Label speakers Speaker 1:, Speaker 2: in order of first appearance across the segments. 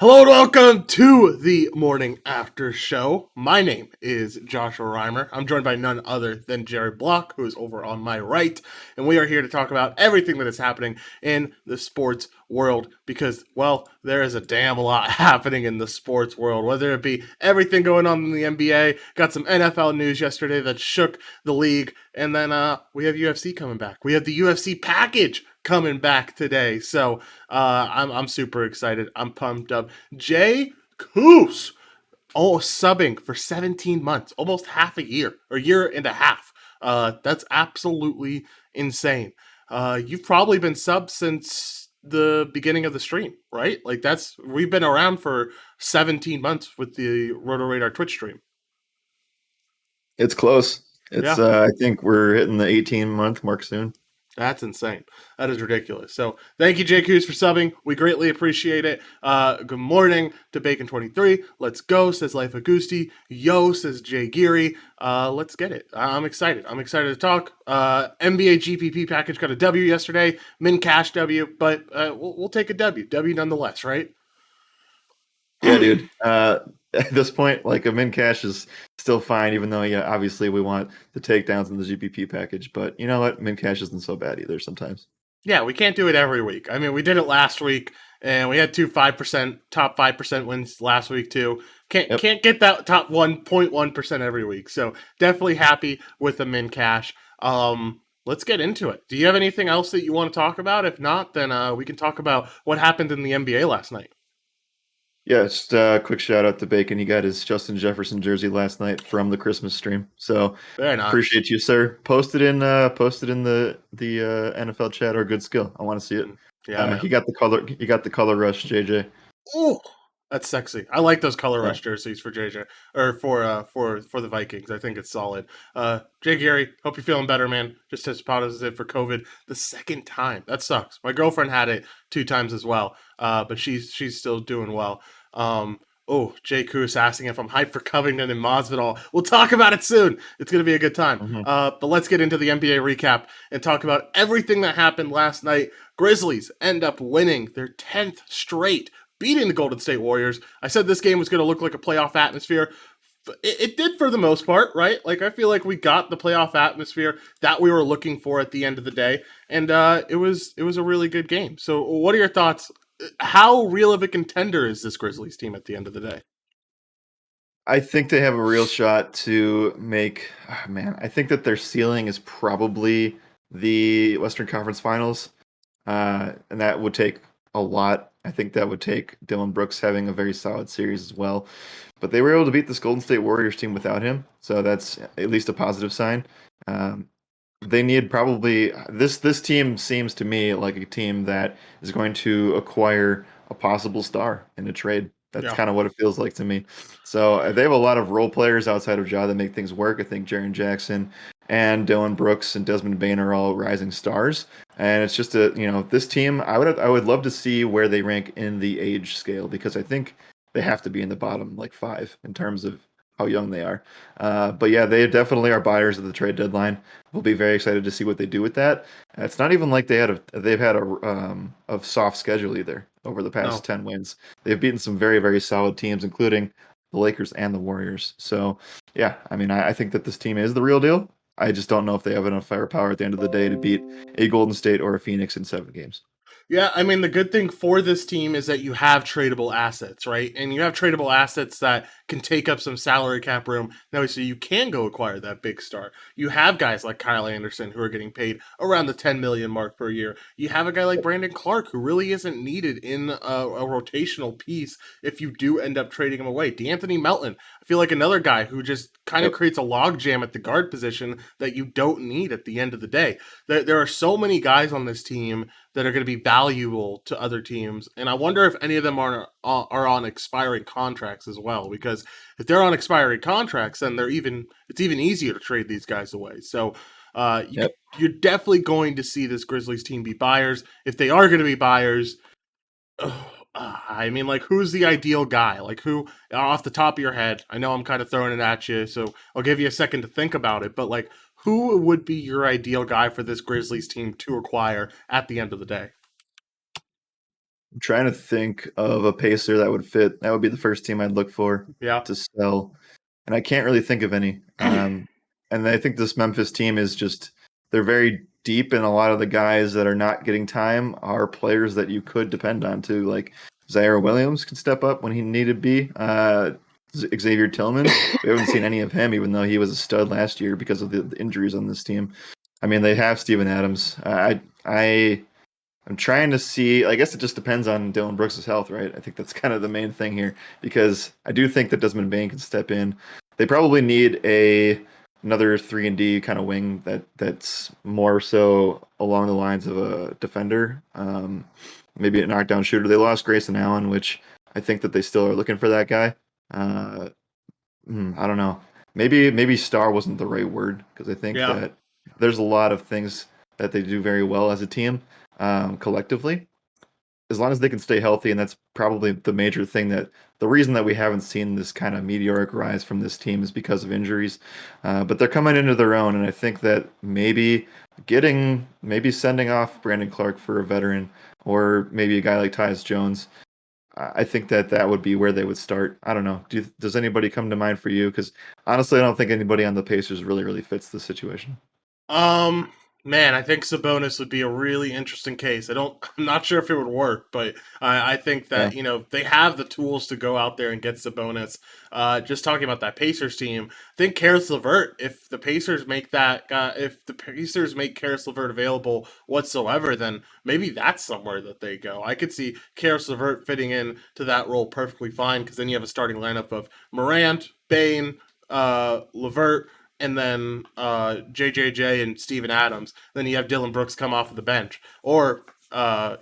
Speaker 1: Hello and welcome to the Morning After Show. My name is Joshua Reimer. I'm joined by none other than Jared Block, who is over on my right. And we are here to talk about everything that is happening in the sports world because, well, there is a damn lot happening in the sports world, whether it be everything going on in the NBA, got some NFL news yesterday that shook the league, and then we have UFC coming back. We have the UFC Package coming back today. So I'm super excited. I'm pumped up. Jay Coos, subbing for 17 months, almost half a year, or year and a half. That's absolutely insane. You've probably been subbed since the beginning of the stream, right? Like we've been around for 17 months with the Roto Radar Twitch stream.
Speaker 2: It's close.
Speaker 1: Yeah.
Speaker 2: I think we're hitting the 18-month mark soon.
Speaker 1: That's insane. That is ridiculous. So thank you, Jay Coos, for subbing. We greatly appreciate it. Good morning to Bacon23. Let's go, says Life Augusti. Yo, says Jay Geary. Let's get it. I'm excited. I'm excited to talk. NBA GPP package got a W yesterday. Min cash W, but we'll take a W. W nonetheless, right?
Speaker 2: Yeah, dude. At this point, like a min cash is still fine, even though, yeah, obviously we want the takedowns in the GPP package. But you know what? Min cash isn't so bad either sometimes.
Speaker 1: Yeah, we can't do it every week. I mean, we did it last week, and we had top 5% wins last week too. Can't get that top 1.1% every week. So definitely happy with the min cash. Let's get into it. Do you have anything else that you want to talk about? If not, then we can talk about what happened in the NBA last night.
Speaker 2: Yeah, just a quick shout out to Bacon. He got his Justin Jefferson jersey last night from the Christmas stream. So
Speaker 1: Very nice.
Speaker 2: Appreciate you, sir. Post it in the NFL chat or good skill. I want to see it.
Speaker 1: Yeah,
Speaker 2: he got the color rush, JJ.
Speaker 1: Oh, that's sexy. I like those color rush jerseys for JJ or for the Vikings. I think it's solid. Jay Geary, hope you're feeling better, man. Just tested positive for COVID the second time. That sucks. My girlfriend had it 2 times as well, but she's still doing well. Jay Coos asking if I'm hyped for Covington and Masvidal. We'll talk about it soon. It's going to be a good time.
Speaker 2: Mm-hmm.
Speaker 1: But let's get into the NBA recap and talk about everything that happened last night. Grizzlies end up winning their 10th straight, beating the Golden State Warriors. I said this game was going to look like a playoff atmosphere. It did for the most part, right? Like, I feel like we got the playoff atmosphere that we were looking for at the end of the day. And it was a really good game. So what are your thoughts? How real of a contender is this Grizzlies team at the end of the day?
Speaker 2: I think they have a real shot to make. I think that their ceiling is probably the Western Conference Finals, and that would take a lot. I think that would take Dylan Brooks having a very solid series as well. But they were able to beat this Golden State Warriors team without him, so that's at least a positive sign. They need probably this team seems to me like a team that is going to acquire a possible star in a trade. That's kind of what it feels like to me. So they have a lot of role players outside of Ja that make things work. I think Jaren Jackson and Dylan Brooks and Desmond Bane are all rising stars. And it's just this team. I would love to see where they rank in the age scale because I think they have to be in the bottom 5 in terms of how young they are. But yeah, they definitely are buyers of the trade deadline. We'll be very excited to see what they do with that. It's not even like they've had a soft schedule either over the past 10 wins. They've beaten some very, very solid teams, including the Lakers and the Warriors. So yeah, I mean, I think that this team is the real deal. I just don't know if they have enough firepower at the end of the day to beat a Golden State or a Phoenix in 7 games.
Speaker 1: Yeah, I mean, the good thing for this team is that you have tradable assets, right? And you have tradable assets that can take up some salary cap room. Now, so you can go acquire that big star. You have guys like Kyle Anderson who are getting paid around the 10 million mark per year. You have a guy like Brandon Clark who really isn't needed in a rotational piece if you do end up trading him away. D'Anthony Melton, I feel like another guy who just kind of creates a logjam at the guard position that you don't need at the end of the day. There are so many guys on this team that are going to be valuable to other teams, and I wonder if any of them are on expiring contracts as well. Because if they're on expiring contracts, then it's even easier to trade these guys away. So you're definitely going to see this Grizzlies team be buyers. If they are going to be buyers, I mean, who's the ideal guy? Who, off the top of your head? I know I'm kind of throwing it at you, so I'll give you a second to think about it. But who would be your ideal guy for this Grizzlies team to acquire at the end of the day?
Speaker 2: I'm trying to think of a pacer that would fit. That would be the first team I'd look for
Speaker 1: Yeah.
Speaker 2: to sell, and I can't really think of any. And I think this Memphis team is just they're very deep, and a lot of the guys that are not getting time are players that you could depend on too. Like Zaire Williams can step up when he needed to be. Xavier Tillman, we haven't seen any of him, even though he was a stud last year because of the injuries on this team. I mean, they have Steven Adams. I'm trying to see. I guess it just depends on Dylan Brooks' health, right? I think that's kind of the main thing here because I do think that Desmond Bain can step in. They probably need another 3-and-D kind of wing that's more so along the lines of a defender, maybe a knockdown shooter. They lost Grayson Allen, which I think that they still are looking for that guy. Uh, I don't know. Maybe star wasn't the right word because I think
Speaker 1: Yeah.
Speaker 2: that there's a lot of things that they do very well as a team collectively. As long as they can stay healthy, and that's probably the major thing that the reason that we haven't seen this kind of meteoric rise from this team is because of injuries. But they're coming into their own, and I think that maybe sending off Brandon Clark for a veteran, or maybe a guy like Tyus Jones. I think that would be where they would start. I don't know. Does anybody come to mind for you? Because honestly, I don't think anybody on the Pacers really fits the situation.
Speaker 1: Um, Man, I think Sabonis would be a really interesting case. I'm not sure if it would work, but I think
Speaker 2: Yeah.
Speaker 1: that they have the tools to go out there and get Sabonis. Just talking about that Pacers team, I think Karis LeVert. If the Pacers make Karis LeVert available whatsoever, then maybe that's somewhere that they go. I could see Karis LeVert fitting in to that role perfectly fine because then you have a starting lineup of Morant, Bain, LeVert, and then JJJ and Steven Adams. Then you have Dylan Brooks come off of the bench, or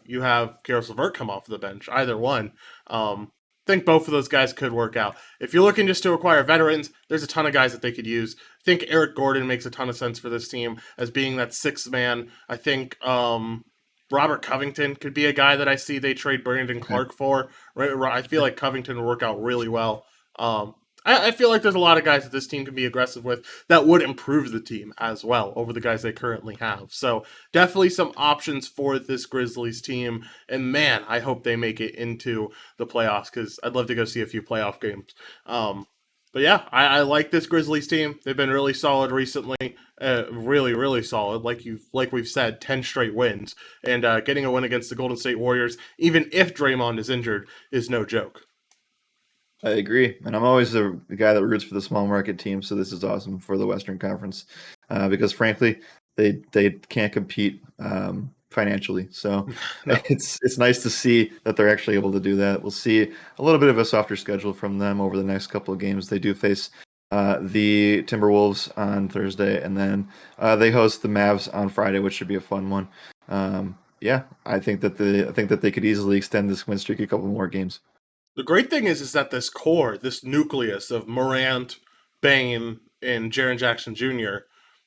Speaker 1: you have Karis LeVert come off of the bench. Either one. I think both of those guys could work out. If you're looking just to acquire veterans, there's a ton of guys that they could use. I think Eric Gordon makes a ton of sense for this team as being that sixth man. I think Robert Covington could be a guy that I see they trade Brandon
Speaker 2: Okay.
Speaker 1: Clark for. Right, I feel like Covington will work out really well. I feel like there's a lot of guys that this team can be aggressive with that would improve the team as well over the guys they currently have. So definitely some options for this Grizzlies team. And man, I hope they make it into the playoffs because I'd love to go see a few playoff games. But yeah, I like this Grizzlies team. They've been really solid recently, really solid. Like we've said, 10 straight wins, and getting a win against the Golden State Warriors, even if Draymond is injured, is no joke.
Speaker 2: I agree, and I'm always the guy that roots for the small market team. So this is awesome for the Western Conference because, frankly, they can't compete financially. So
Speaker 1: No.
Speaker 2: it's nice to see that they're actually able to do that. We'll see a little bit of a softer schedule from them over the next couple of games. They do face the Timberwolves on Thursday, and then they host the Mavs on Friday, which should be a fun one. Yeah, I think that they could easily extend this win streak a couple more games.
Speaker 1: The great thing is that this core, this nucleus of Morant, Bain, and Jaren Jackson Jr.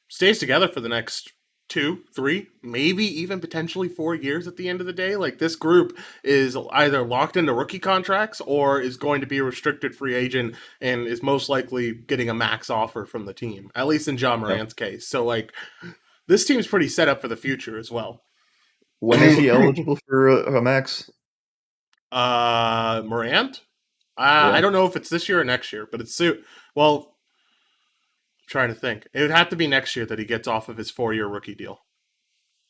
Speaker 1: stays together for the next 2, 3, maybe even potentially 4 years at the end of the day. Like this group is either locked into rookie contracts or is going to be a restricted free agent and is most likely getting a max offer from the team, at least in John
Speaker 2: Yep.
Speaker 1: Morant's case. So like this team's pretty set up for the future as well.
Speaker 2: When is he eligible for a max?
Speaker 1: Morant? I
Speaker 2: Yeah.
Speaker 1: don't know if it's this year or next year, but it's soon. Well, I'm trying to think. It would have to be next year that he gets off of his 4-year rookie deal.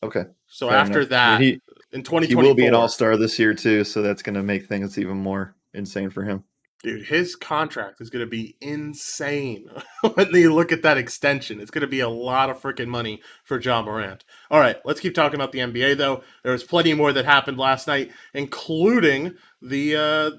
Speaker 2: Okay.
Speaker 1: So
Speaker 2: Fair
Speaker 1: after
Speaker 2: enough. I mean,
Speaker 1: that, in
Speaker 2: he will be an
Speaker 1: 2024,
Speaker 2: all-star this year too, so that's going to make things even more insane for him.
Speaker 1: dude, his contract is going to be insane when you look at that extension. It's going to be a lot of freaking money for John Morant. All right, let's keep talking about the NBA, though. There was plenty more that happened last night, including the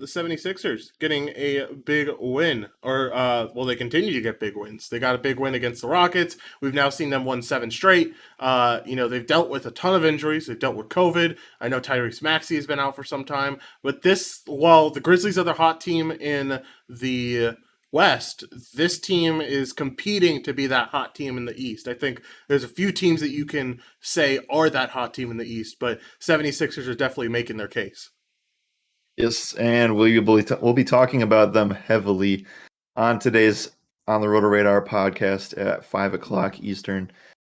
Speaker 1: 76ers getting a big win. Well, they continue to get big wins. They got a big win against the Rockets. We've now seen them win 7 straight. They've dealt with a ton of injuries. They've dealt with COVID. I know Tyrese Maxey has been out for some time. But while the Grizzlies are the hot team in the West, this team is competing to be that hot team in the East. I think there's a few teams that you can say are that hot team in the East, but 76ers are definitely making their case.
Speaker 2: Yes, and we'll be talking about them heavily on today's On the Roto Radar podcast at 5 o'clock Eastern.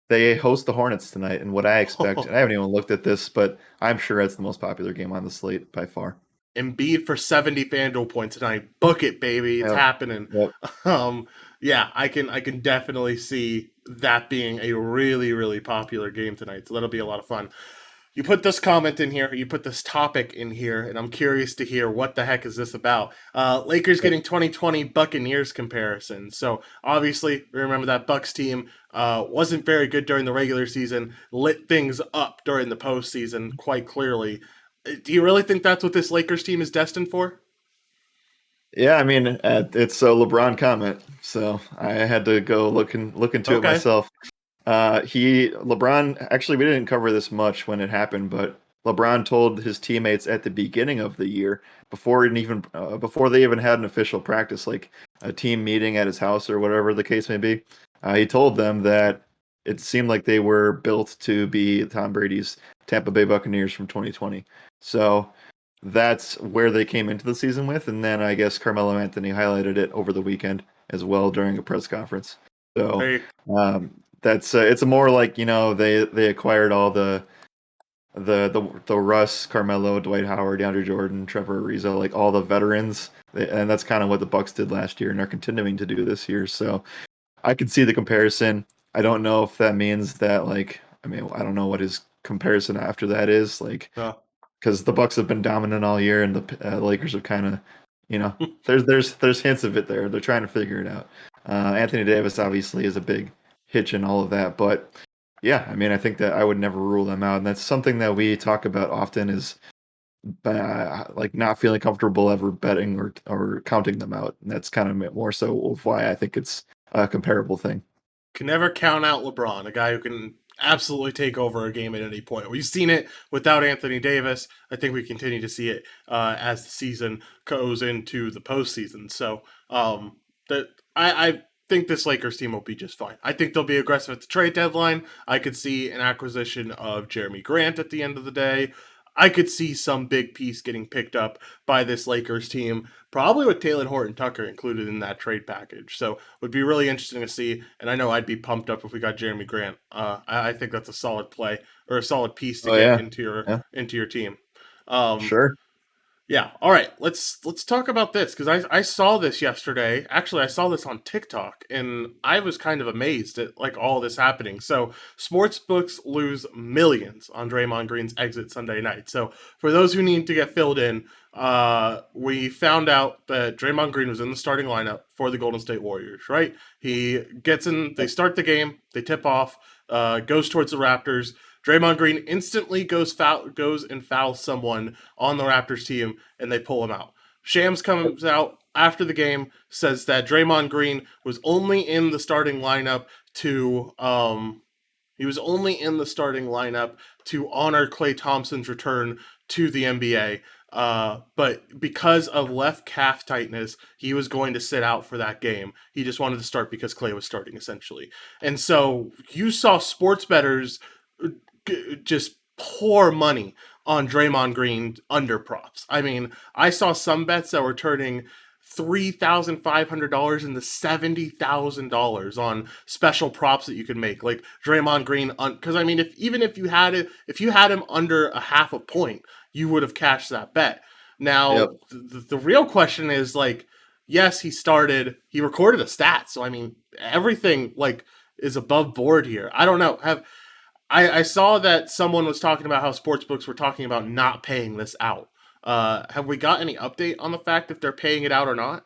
Speaker 2: They host the Hornets tonight, and what I expect, and I haven't even looked at this, but I'm sure it's the most popular game on the slate by far.
Speaker 1: Embiid for 70 FanDuel points tonight. Book it, baby. It's
Speaker 2: Yep.
Speaker 1: happening.
Speaker 2: Yep.
Speaker 1: Yeah, I can definitely see that being a really, really popular game tonight. So that'll be a lot of fun. You put this comment in here, you put this topic in here, and I'm curious to hear what the heck is this about. Lakers
Speaker 2: Yep.
Speaker 1: getting 2020 Buccaneers comparison. So obviously, we remember that Bucks team wasn't very good during the regular season, lit things up during the postseason quite clearly. Do you really think that's what this Lakers team is destined for?
Speaker 2: Yeah, I mean, it's a LeBron comment, so I had to go look into it
Speaker 1: Okay.
Speaker 2: myself. LeBron, actually, we didn't cover this much when it happened, but LeBron told his teammates at the beginning of the year, before they even had an official practice, like a team meeting at his house or whatever the case may be, he told them that it seemed like they were built to be Tom Brady's Tampa Bay Buccaneers from 2020. So that's where they came into the season with, and then I guess Carmelo Anthony highlighted it over the weekend as well during a press conference. So
Speaker 1: Hey,
Speaker 2: that's it's more like they acquired all the Russ, Carmelo, Dwight Howard, DeAndre Jordan, Trevor Ariza, like all the veterans, and that's kind of what the Bucks did last year and are continuing to do this year. So I could see the comparison. I don't know if that means that I mean I don't know what his comparison after that is
Speaker 1: uh,
Speaker 2: because the Bucks have been dominant all year, and the Lakers have kind of, there's hints of it there. They're trying to figure it out. Anthony Davis obviously is a big hitch in all of that, but yeah, I mean, I think that I would never rule them out, and that's something that we talk about often is like not feeling comfortable ever betting or counting them out, and that's kind of more so of why I think it's a comparable thing.
Speaker 1: can never count out LeBron, a guy who can absolutely take over a game at any point. We've seen it without Anthony Davis. I think we continue to see it as the season goes into the postseason. So that I think this Lakers team will be just fine. I think they'll be aggressive at the trade deadline. I could see an acquisition of Jeremy Grant at the end of the day. I could see some big piece getting picked up by this Lakers team, probably with Taylor Horton Tucker included in that trade package. So it would be really interesting to see. And I know I'd be pumped up if we got Jeremy Grant. I think that's a solid play or a solid piece to
Speaker 2: Oh
Speaker 1: get
Speaker 2: yeah, yeah,
Speaker 1: into your team. Um,
Speaker 2: sure.
Speaker 1: yeah. All right. Let's talk about this because I saw this yesterday. Actually, I saw this on TikTok and I was kind of amazed at like all this happening. So sports books lose millions on Draymond Green's exit Sunday night. So for those who need to get filled in, we found out that Draymond Green was in the starting lineup for the Golden State Warriors. Right? He gets in. They start the game. They tip off. Goes towards the Raptors. Draymond Green instantly goes and fouls someone on the Raptors team, and they pull him out. Shams comes out after the game, says that Draymond Green was only in the starting lineup to he was only in the starting lineup to honor Klay Thompson's return to the NBA. But because of left calf tightness, he was going to sit out for that game. He just wanted to start because Klay was starting, essentially. And so you saw sports bettors just pour money on Draymond Green under props. I mean, I saw some bets that were turning $3,500 into $70,000 on special props that you could make, like Draymond Green. Because I mean, if you had him under a half a point, you would have cashed that bet.
Speaker 2: Yep.
Speaker 1: Now, the real question is like, yes, he recorded a stat, so I mean, everything like is above board here. I don't know. I saw that someone was talking about how sportsbooks were talking about not paying this out. Have we got any update on the fact if they're paying it out or not?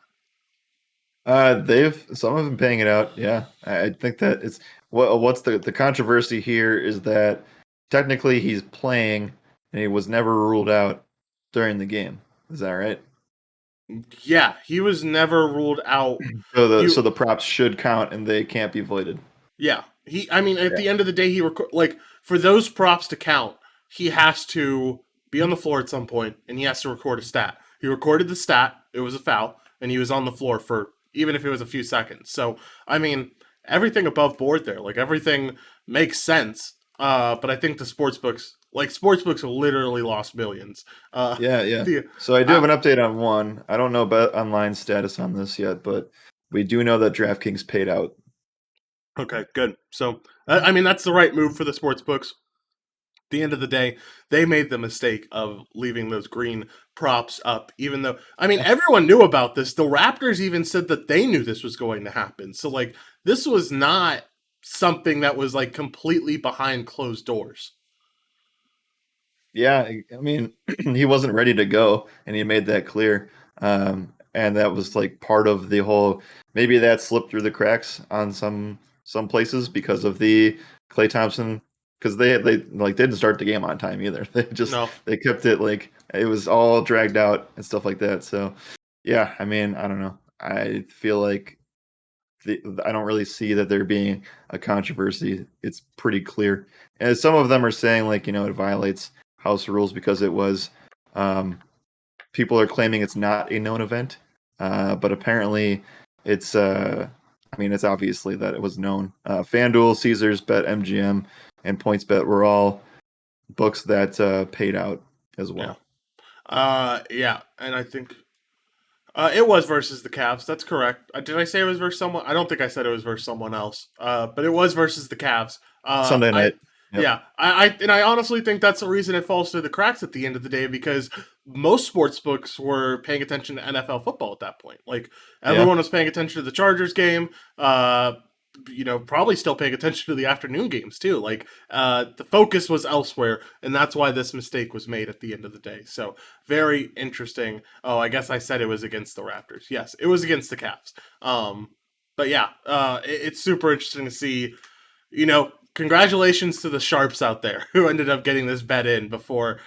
Speaker 2: They've some of them paying it out. Yeah, I think that it's what's the controversy here is that technically he's playing and he was never ruled out during the game. Is that right?
Speaker 1: Yeah, he was never ruled out.
Speaker 2: So the
Speaker 1: He
Speaker 2: so the props should count and they can't be voided.
Speaker 1: Yeah, he. I mean, at
Speaker 2: Yeah.
Speaker 1: the end of the day, like for those props to count, he has to be on the floor at some point, and he has to record a stat. He recorded the stat; it was a foul, and he was on the floor for even if it was a few seconds. So, I mean, everything above board there, like everything makes sense. But I think the sports books, have literally lost millions.
Speaker 2: Yeah, yeah.
Speaker 1: The
Speaker 2: So I do have
Speaker 1: uh,
Speaker 2: an update on one. I don't know about online status on this yet, but we do know that DraftKings paid out.
Speaker 1: Okay, good. So, I mean, that's the right move for the sports books. At the end of the day, they made the mistake of leaving those green props up, even though, I mean, everyone knew about this. The Raptors even said that they knew this was going to happen. So, like, this was not something that was, like, completely behind closed doors.
Speaker 2: Yeah, I mean, he wasn't ready to go, and he made that clear. And that was like part of the whole. Maybe that slipped through the cracks on some places because of the Klay Thompson. Because they like didn't start the game on time either.
Speaker 1: No.
Speaker 2: They kept it like it was all dragged out and stuff like that. So yeah, I mean, I don't know. I feel like I don't really see that there being a controversy. It's pretty clear. And some of them are saying like, it violates house rules because it was um, people are claiming it's not a known event. But apparently it's I mean it's obviously that it was known. FanDuel, Caesars Bet, MGM, and PointsBet were all books that paid out as
Speaker 1: Yeah.
Speaker 2: well.
Speaker 1: Yeah. And I think it was versus the Cavs. That's correct. Did I say it was versus someone? I don't think I said it was versus someone else. But it was versus the Cavs.
Speaker 2: Sunday night. Yep.
Speaker 1: Yeah, and I honestly think that's the reason it falls through the cracks at the end of the day because most sports books were paying attention to NFL football at that point. Like
Speaker 2: Yeah.
Speaker 1: everyone was paying attention to the Chargers game. Probably still paying attention to the afternoon games too. Like the focus was elsewhere, and that's why this mistake was made at the end of the day. So very interesting. Oh, I guess I said it was against the Raptors. Yes, it was against the Cavs. But yeah, it's super interesting to see. Congratulations to the sharps out there who ended up getting this bet in before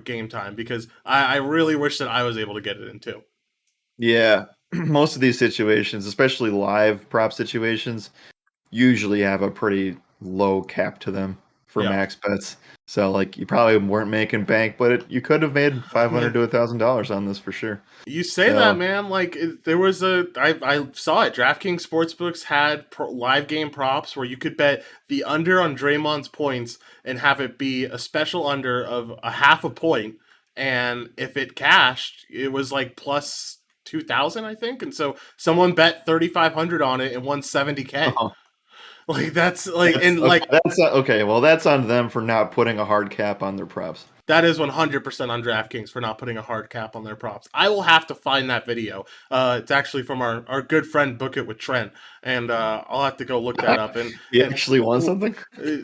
Speaker 1: game time because I really wish that I was able to get it in too.
Speaker 2: Yeah. Most of these situations, especially live prop situations, usually have a pretty low cap to them for
Speaker 1: Yeah.
Speaker 2: max bets. So like you probably weren't making bank, but you could have made $500 to $1,000 on this for sure.
Speaker 1: You say that,
Speaker 2: So
Speaker 1: man. Like there was I saw it. DraftKings Sportsbooks had live game props where you could bet the under on Draymond's points and have it be a special under of a half a point, and if it cashed, it was like plus 2,000, I think. And so someone bet 3,500 on it and won 70K. Like that's like
Speaker 2: that's
Speaker 1: and
Speaker 2: okay.
Speaker 1: like
Speaker 2: That's okay. Well, that's on them for not putting a hard cap on their props.
Speaker 1: that is 100% on DraftKings for not putting a hard cap on their props. I will have to find that video. It's actually from our good friend Book It with Trent, and I'll have to go look that up. And
Speaker 2: He
Speaker 1: and
Speaker 2: actually won something?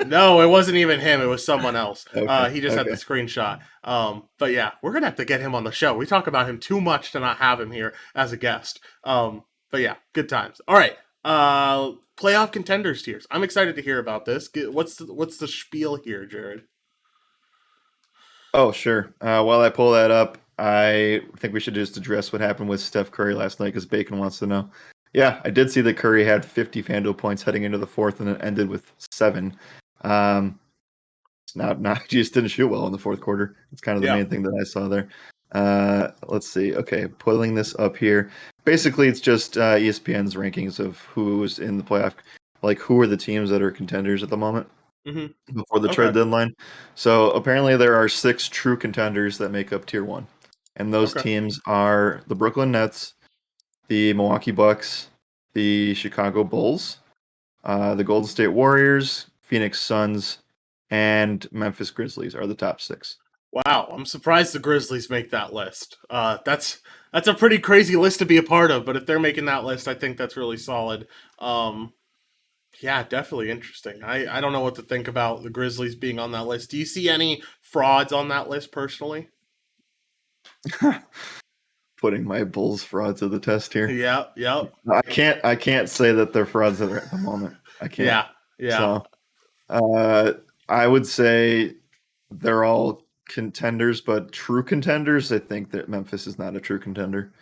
Speaker 1: no, it wasn't even him. It was someone else.
Speaker 2: Okay.
Speaker 1: He just had the
Speaker 2: Okay.
Speaker 1: screenshot. But yeah, we're gonna have to get him on the show. We talk about him too much to not have him here as a guest. But yeah, good times. All right. Playoff contenders tiers. I'm excited to hear about this. What's the spiel here, Jared?
Speaker 2: Oh, sure. While I pull that up, I think we should just address what happened with Steph Curry last night because Bacon wants to know. Yeah, I did see that Curry had 50 FanDuel points heading into the fourth, and it ended with 7. It's not he just didn't shoot well in the fourth quarter. It's kind of the
Speaker 1: Yeah.
Speaker 2: main thing that I saw there. Let's see. Okay, pulling this up here. Basically, it's just ESPN's rankings of who's in the playoff, like who are the teams that are contenders at the moment before the trade
Speaker 1: Okay.
Speaker 2: deadline. So apparently there are 6 true contenders that make up tier 1. And those
Speaker 1: Okay.
Speaker 2: teams are the Brooklyn Nets, the Milwaukee Bucks, the Chicago Bulls, the Golden State Warriors, Phoenix Suns, and Memphis Grizzlies are the top 6.
Speaker 1: Wow, I'm surprised the Grizzlies make that list. That's a pretty crazy list to be a part of, but if they're making that list, I think that's really solid. Um, yeah, definitely interesting. I don't know what to think about the Grizzlies being on that list. Do you see any frauds on that list personally?
Speaker 2: Putting my Bulls fraud to the test here.
Speaker 1: Yep, yep,
Speaker 2: I can't say that they're frauds at the moment. I can't.
Speaker 1: yeah, yeah.
Speaker 2: So uh, I would say they're all contenders, but true contenders, I think that Memphis is not a true contender.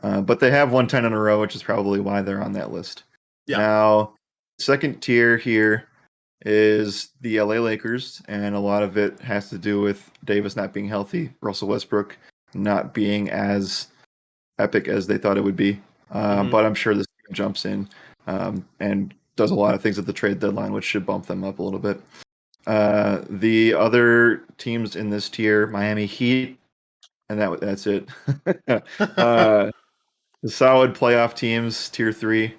Speaker 2: But they have won 10 in a row, which is probably why they're on that list.
Speaker 1: Yeah.
Speaker 2: Now, second tier here is the LA Lakers, and a lot of it has to do with Davis not being healthy, Russell Westbrook not being as epic as they thought it would be.
Speaker 1: Hmm.
Speaker 2: But I'm sure this team jumps in and does a lot of things at the trade deadline, which should bump them up a little bit. The other teams in this tier, Miami Heat, and that's it. uh, the solid playoff teams, tier 3,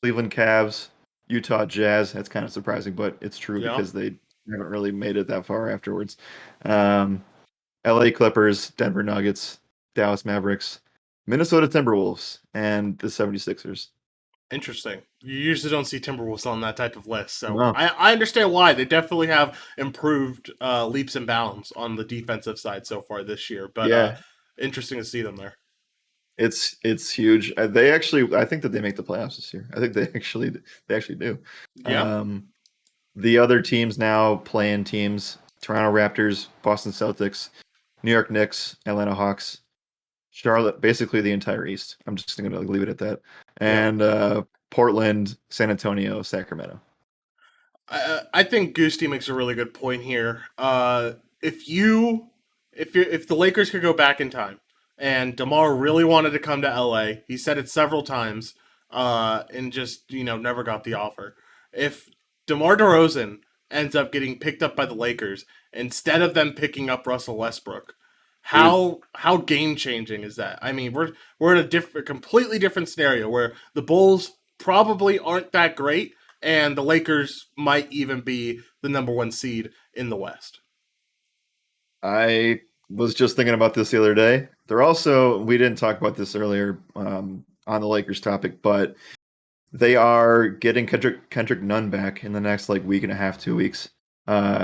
Speaker 2: Cleveland Cavs, Utah Jazz. That's kind of surprising, but it's true
Speaker 1: Yeah.
Speaker 2: because they haven't really made it that far afterwards. Um, LA Clippers, Denver Nuggets, Dallas Mavericks, Minnesota Timberwolves, and the 76ers.
Speaker 1: Interesting. You usually don't see Timberwolves on that type of list, so
Speaker 2: No.
Speaker 1: I understand why. They definitely have improved leaps and bounds on the defensive side so far this year, but
Speaker 2: Yeah,
Speaker 1: interesting to see them there.
Speaker 2: it's huge. They actually, I think that they make the playoffs this year. I think they actually do.
Speaker 1: Yeah.
Speaker 2: Um, the other teams now playing teams: Toronto Raptors, Boston Celtics, New York Knicks, Atlanta Hawks, Charlotte. Basically, the entire East. I'm just going to leave it at that.
Speaker 1: Yeah.
Speaker 2: And Portland, San Antonio, Sacramento.
Speaker 1: I think Gusti makes a really good point here. If you if the Lakers could go back in time and DeMar really wanted to come to LA, he said it several times, and just never got the offer. If DeMar DeRozan ends up getting picked up by the Lakers instead of them picking up Russell Westbrook,
Speaker 2: Dude,
Speaker 1: how game changing is that? I mean, we're in a completely different scenario where the Bulls probably aren't that great and the Lakers might even be the number one seed in the West.
Speaker 2: I was just thinking about this the other day. We didn't talk about this earlier on the Lakers topic, but they are getting Kendrick Nunn back in the next like week and a half, 2 weeks.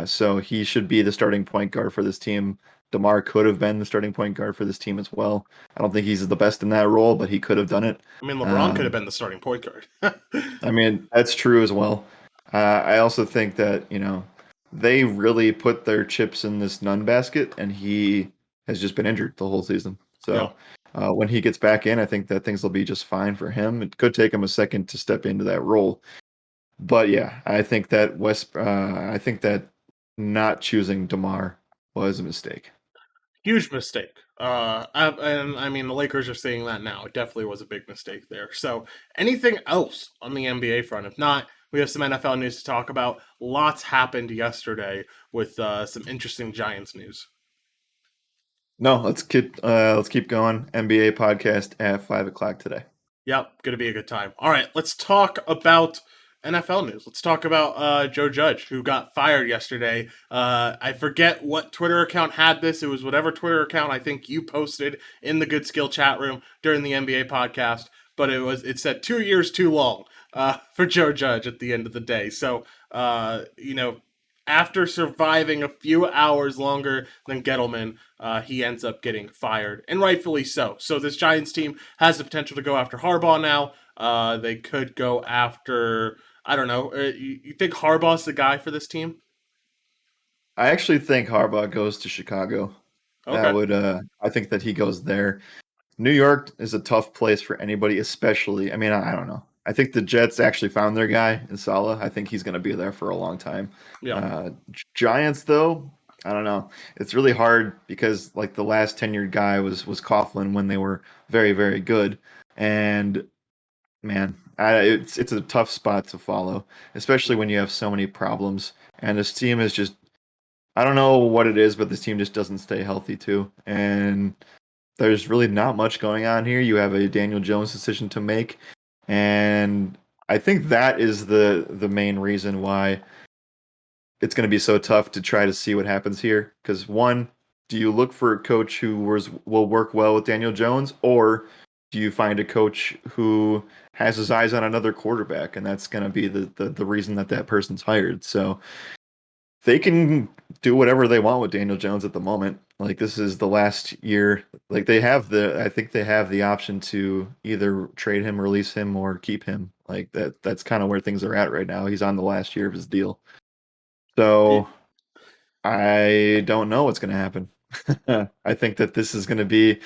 Speaker 2: So he should be the starting point guard for this team. DeMar could have been the starting point guard for this team as well. I don't think he's the best in that role, but he could have done it.
Speaker 1: I mean, LeBron could have
Speaker 2: Um,
Speaker 1: been the starting point guard.
Speaker 2: I mean, that's true as well. I also think that, they really put their chips in this Nunn basket, and he has just been injured the whole season.
Speaker 1: Yeah.
Speaker 2: So when he gets back in, I think that things will be just fine for him. It could take him a second to step into that role. But yeah, I think that not choosing DeMar was a mistake.
Speaker 1: Huge mistake. And I mean, the Lakers are seeing that now. It definitely was a big mistake there. So, anything else on the NBA front? If not, we have some NFL news to talk about. Lots happened yesterday with some interesting Giants news.
Speaker 2: No, let's keep going. NBA podcast at 5 o'clock today.
Speaker 1: Yep, gonna be a good time. All right, let's talk about NFL news. Let's talk about Joe Judge, who got fired yesterday. I forget what Twitter account had this. It was whatever Twitter account I think you posted in the Good Skill chat room during the NBA podcast. But it said 2 years too long for Joe Judge at the end of the day. So after surviving a few hours longer than Gettleman, he ends up getting fired, and rightfully so. So this Giants team has the potential to go after Harbaugh now. They could go after, I don't know. You think Harbaugh's the guy for this team?
Speaker 2: I actually think Harbaugh goes to Chicago. That
Speaker 1: Okay.
Speaker 2: would I think that he goes there. New York is a tough place for anybody, especially. I mean, I don't know. I think the Jets actually found their guy in Saleh. I think he's going to be there for a long time.
Speaker 1: Yeah.
Speaker 2: Giants, though, I don't know. It's really hard because like the last tenured guy was Coughlin when they were very very good, and man, it's a tough spot to follow, especially when you have so many problems. And this team is just I don't know what it is, but this team just doesn't stay healthy too, and there's really not much going on here. You have a Daniel Jones decision to make, and I think that is the main reason why it's going to be so tough to try to see what happens here. Because one, do you look for a coach who will work well with Daniel Jones, or do you find a coach who has his eyes on another quarterback, and that's going to be the reason that person's hired? So they can do whatever they want with Daniel Jones at the moment. Like this is the last year. Like I think they have the option to either trade him, release him, or keep him. Like that's kind of where things are at right now. He's on the last year of his deal. So I don't know what's going to happen. I think that this is going to be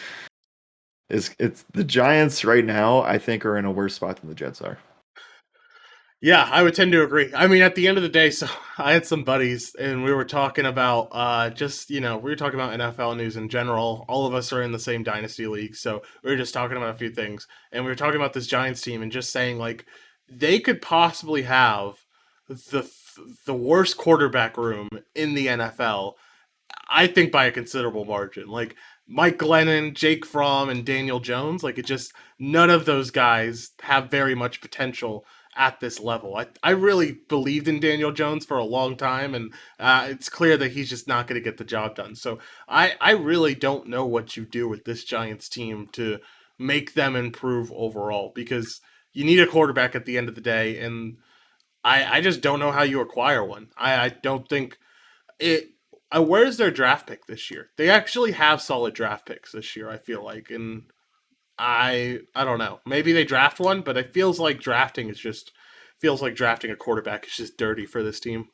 Speaker 2: it's the Giants right now, I think are in a worse spot than the Jets are.
Speaker 1: Yeah, I would tend to agree. I mean, at the end of the day, so I had some buddies, and we were talking about we were talking about NFL news in general. All of us are in the same dynasty league, so we were just talking about a few things, and we were talking about this Giants team, and just saying like they could possibly have the the worst quarterback room in the NFL. I think by a considerable margin. Like Mike Glennon, Jake Fromm, and Daniel Jones, like it just none of those guys have very much potential at this level. I really believed in Daniel Jones for a long time, and it's clear that he's just not going to get the job done. So I really don't know what you do with this Giants team to make them improve overall, because you need a quarterback at the end of the day, and I just don't know how you acquire one. I don't think it. Where's their draft pick this year? They actually have solid draft picks this year, I feel like, and I don't know. Maybe they draft one, but it feels like drafting a quarterback is just dirty for this team.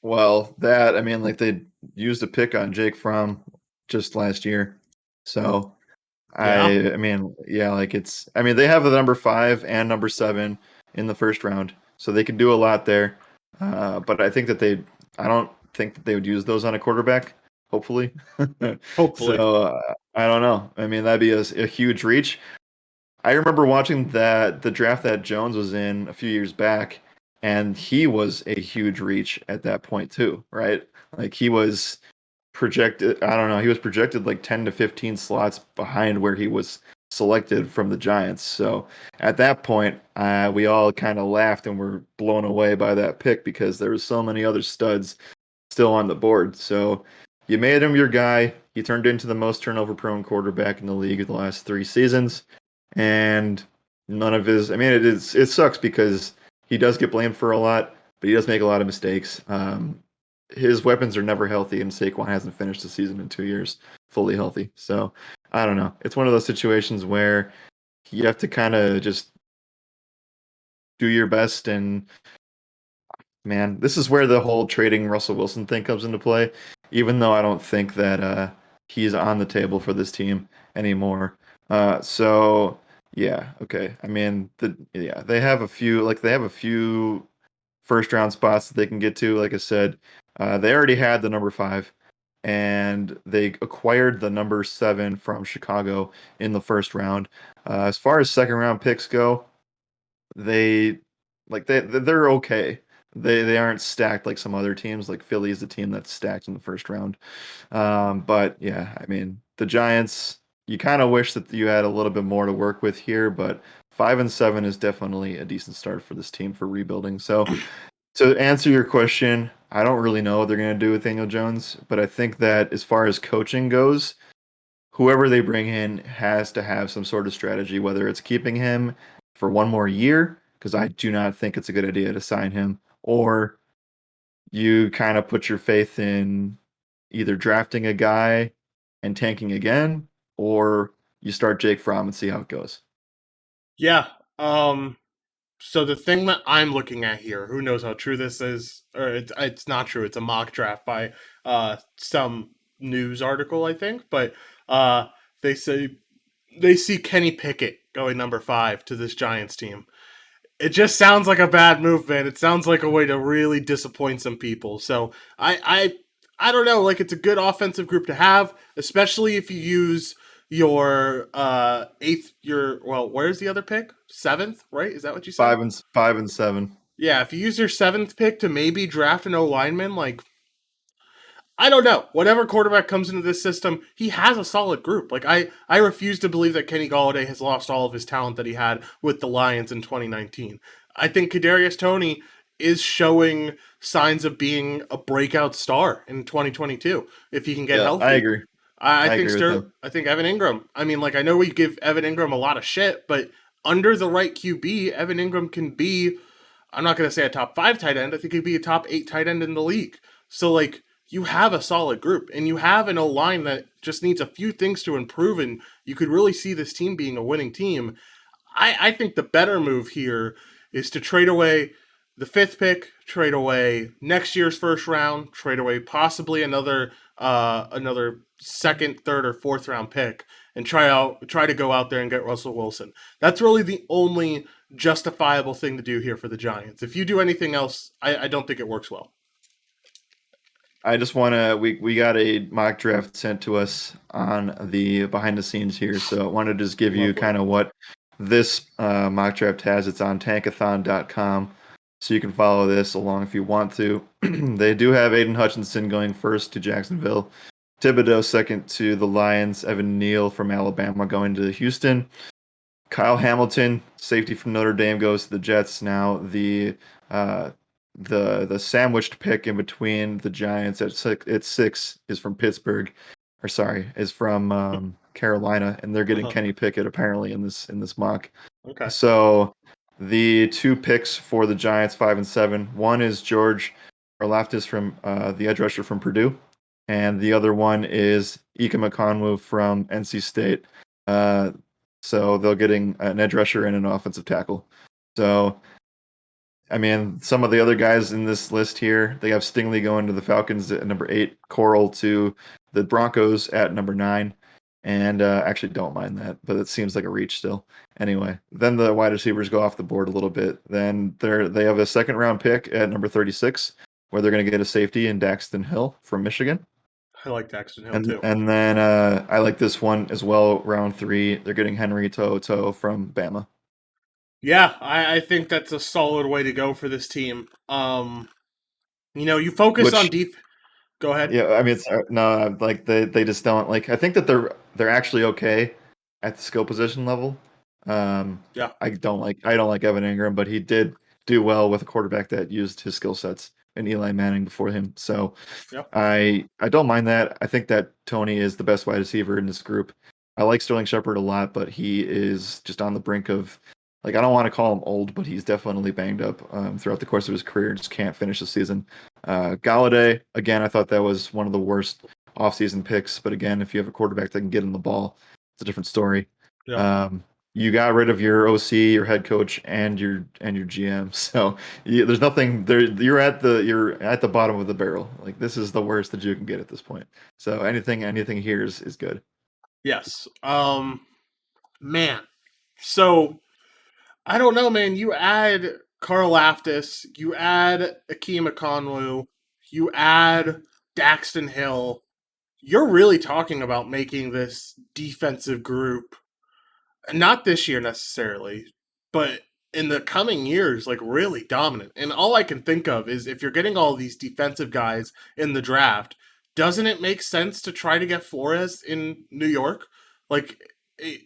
Speaker 2: Well, that I mean, like they used a pick on Jake Fromm just last year, so
Speaker 1: Yeah.
Speaker 2: I mean, yeah, like it's. I mean, they have the number 5 and number 7 in the first round, so they can do a lot there. But I think that they. I don't think that they would use those on a quarterback. Hopefully,
Speaker 1: Hopefully.
Speaker 2: so I don't know. I mean, that'd be a huge reach. I remember watching the draft that Jones was in a few years back, and he was a huge reach at that point too, right? Like he was projected, I don't know, he was projected like 10 to 15 slots behind where he was selected from the Giants. So at that point, we all kind of laughed and were blown away by that pick because there was so many other studs still on the board. So you made him your guy. He turned into the most turnover prone quarterback in the league the last 3 seasons. And none of his, I mean, it sucks because he does get blamed for a lot, but he does make a lot of mistakes. His weapons are never healthy, and Saquon hasn't finished the season in 2 years fully healthy. So I don't know. It's one of those situations where you have to kind of just do your best. And man, this is where the whole trading Russell Wilson thing comes into play. Even though I don't think that he's on the table for this team anymore. So yeah, okay. I mean, they have a few first round spots that they can get to. Like I said, they already had the number 5, and they acquired the number 7 from Chicago in the first round. As far as second round picks go, they they're okay. They aren't stacked like some other teams. Like Philly is the team that's stacked in the first round. But yeah, I mean the Giants. You kind of wish that you had a little bit more to work with here, but 5-7 is definitely a decent start for this team for rebuilding. So to answer your question, I don't really know what they're going to do with Daniel Jones, but I think that as far as coaching goes, whoever they bring in has to have some sort of strategy, whether it's keeping him for one more year, because I do not think it's a good idea to sign him, or you kind of put your faith in either drafting a guy and tanking again, or you start Jake Fromm and see how it goes.
Speaker 1: Yeah. So the thing that I'm looking at here, who knows how true this is, or it's not true. It's a mock draft by some news article, I think, but uh, they say they see Kenny Pickett going number 5 to this Giants team. It just sounds like a bad move, man. It sounds like a way to really disappoint some people. So I don't know. Like, it's a good offensive group to have, especially if you use your eighth. Your well, where's the other pick? Seventh, right? Is that what you said?
Speaker 2: 5-7.
Speaker 1: Yeah, if you use your seventh pick to maybe draft an O lineman, like, I don't know. Whatever quarterback comes into this system, he has a solid group. Like, I refuse to believe that Kenny Galladay has lost all of his talent that he had with the Lions in 2019. I think Kadarius Toney is showing signs of being a breakout star in 2022 if he can get
Speaker 2: Yeah, I
Speaker 1: healthy.
Speaker 2: agree.
Speaker 1: I
Speaker 2: I
Speaker 1: think
Speaker 2: agree with him.
Speaker 1: I think Evan Ingram. I mean, like, I know we give Evan Ingram a lot of shit, but under the right QB, Evan Ingram can be, I'm not going to say a top 5 tight end. I think he'd be a top 8 tight end in the league. So, like, you have a solid group, and you have an O line that just needs a few things to improve, and you could really see this team being a winning team. I think the better move here is to trade away the 5th pick, trade away next year's first round, trade away possibly another second, third, or fourth round pick, and try to go out there and get Russell Wilson. That's really the only justifiable thing to do here for the Giants. If you do anything else, I don't think it works well.
Speaker 2: I just want to. We got a mock draft sent to us on the behind the scenes here, so I wanted to just give you
Speaker 1: Lovely.
Speaker 2: kind of what this mock draft has. It's on tankathon.com, so you can follow this along if you want to. They do have Aiden Hutchinson going first to Jacksonville, Thibodeau second to the Lions, Evan Neal from Alabama going to Houston, Kyle Hamilton, safety from Notre Dame, goes to the Jets. Now uh, the sandwiched pick in between the Giants at six is from Pittsburgh, or sorry, is from Carolina, and they're getting
Speaker 1: Uh-huh.
Speaker 2: Kenny Pickett apparently in this mock.
Speaker 1: Okay.
Speaker 2: So the two picks for the Giants, 5 and 7. One is George Karlaftis from the edge rusher from Purdue, and the other one is Ika Makonwu from NC State. So they're getting an edge rusher and an offensive tackle. So, I mean, some of the other guys in this list here, they have Stingley going to the Falcons at number 8, Coral to the Broncos at number 9, and actually don't mind that, but it seems like a reach still. Anyway, then the wide receivers go off the board a little bit. Then they have a second round pick at number 36, where they're going to get a safety in Daxton Hill from Michigan.
Speaker 1: I like Daxton Hill
Speaker 2: And
Speaker 1: too.
Speaker 2: and then I like this one as well. Round 3, they're getting Henry To'oTo'o from Bama.
Speaker 1: Yeah, I think that's a solid way to go for this team. You focus on
Speaker 2: Which
Speaker 1: deep. Go ahead.
Speaker 2: yeah, I mean it's no like they just don't like. I think that they're actually okay at the skill position level.
Speaker 1: Yeah.
Speaker 2: I don't like Evan Ingram, but he did do well with a quarterback that used his skill sets and Eli Manning before him. So
Speaker 1: Yeah.
Speaker 2: I don't mind that. I think that Tony is the best wide receiver in this group. I like Sterling Shepard a lot, but he is just on the brink of, like, I don't want to call him old, but he's definitely banged up throughout the course of his career. Just can't finish the season. Galladay, again, I thought that was one of the worst offseason picks. But again, if you have a quarterback that can get in the ball, it's a different story.
Speaker 1: Yeah.
Speaker 2: You got rid of your OC, your head coach, and your GM. So there's nothing there. You're at the bottom of the barrel. Like, this is the worst that you can get at this point. So anything here is good.
Speaker 1: Yes. Man. So I don't know, man. You add Carl Aftis, you add Akeem Akonwu, you add Daxton Hill. You're really talking about making this defensive group, not this year necessarily, but in the coming years, like, really dominant. And all I can think of is, if you're getting all these defensive guys in the draft, doesn't it make sense to try to get Flores in New York? Like,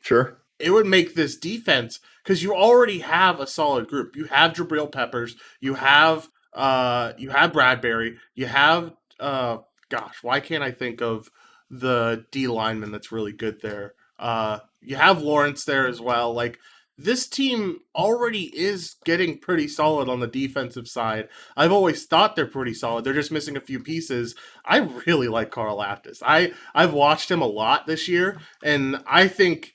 Speaker 2: Sure.
Speaker 1: it would make this defense, because you already have a solid group. You have Jabril Peppers, you have Bradbury, you have gosh, why can't I think of the D lineman that's really good there? You have Lawrence there as well. Like, this team already is getting pretty solid on the defensive side. I've always thought they're pretty solid. They're just missing a few pieces. I really like Carl Aptis. I've watched him a lot this year, and I think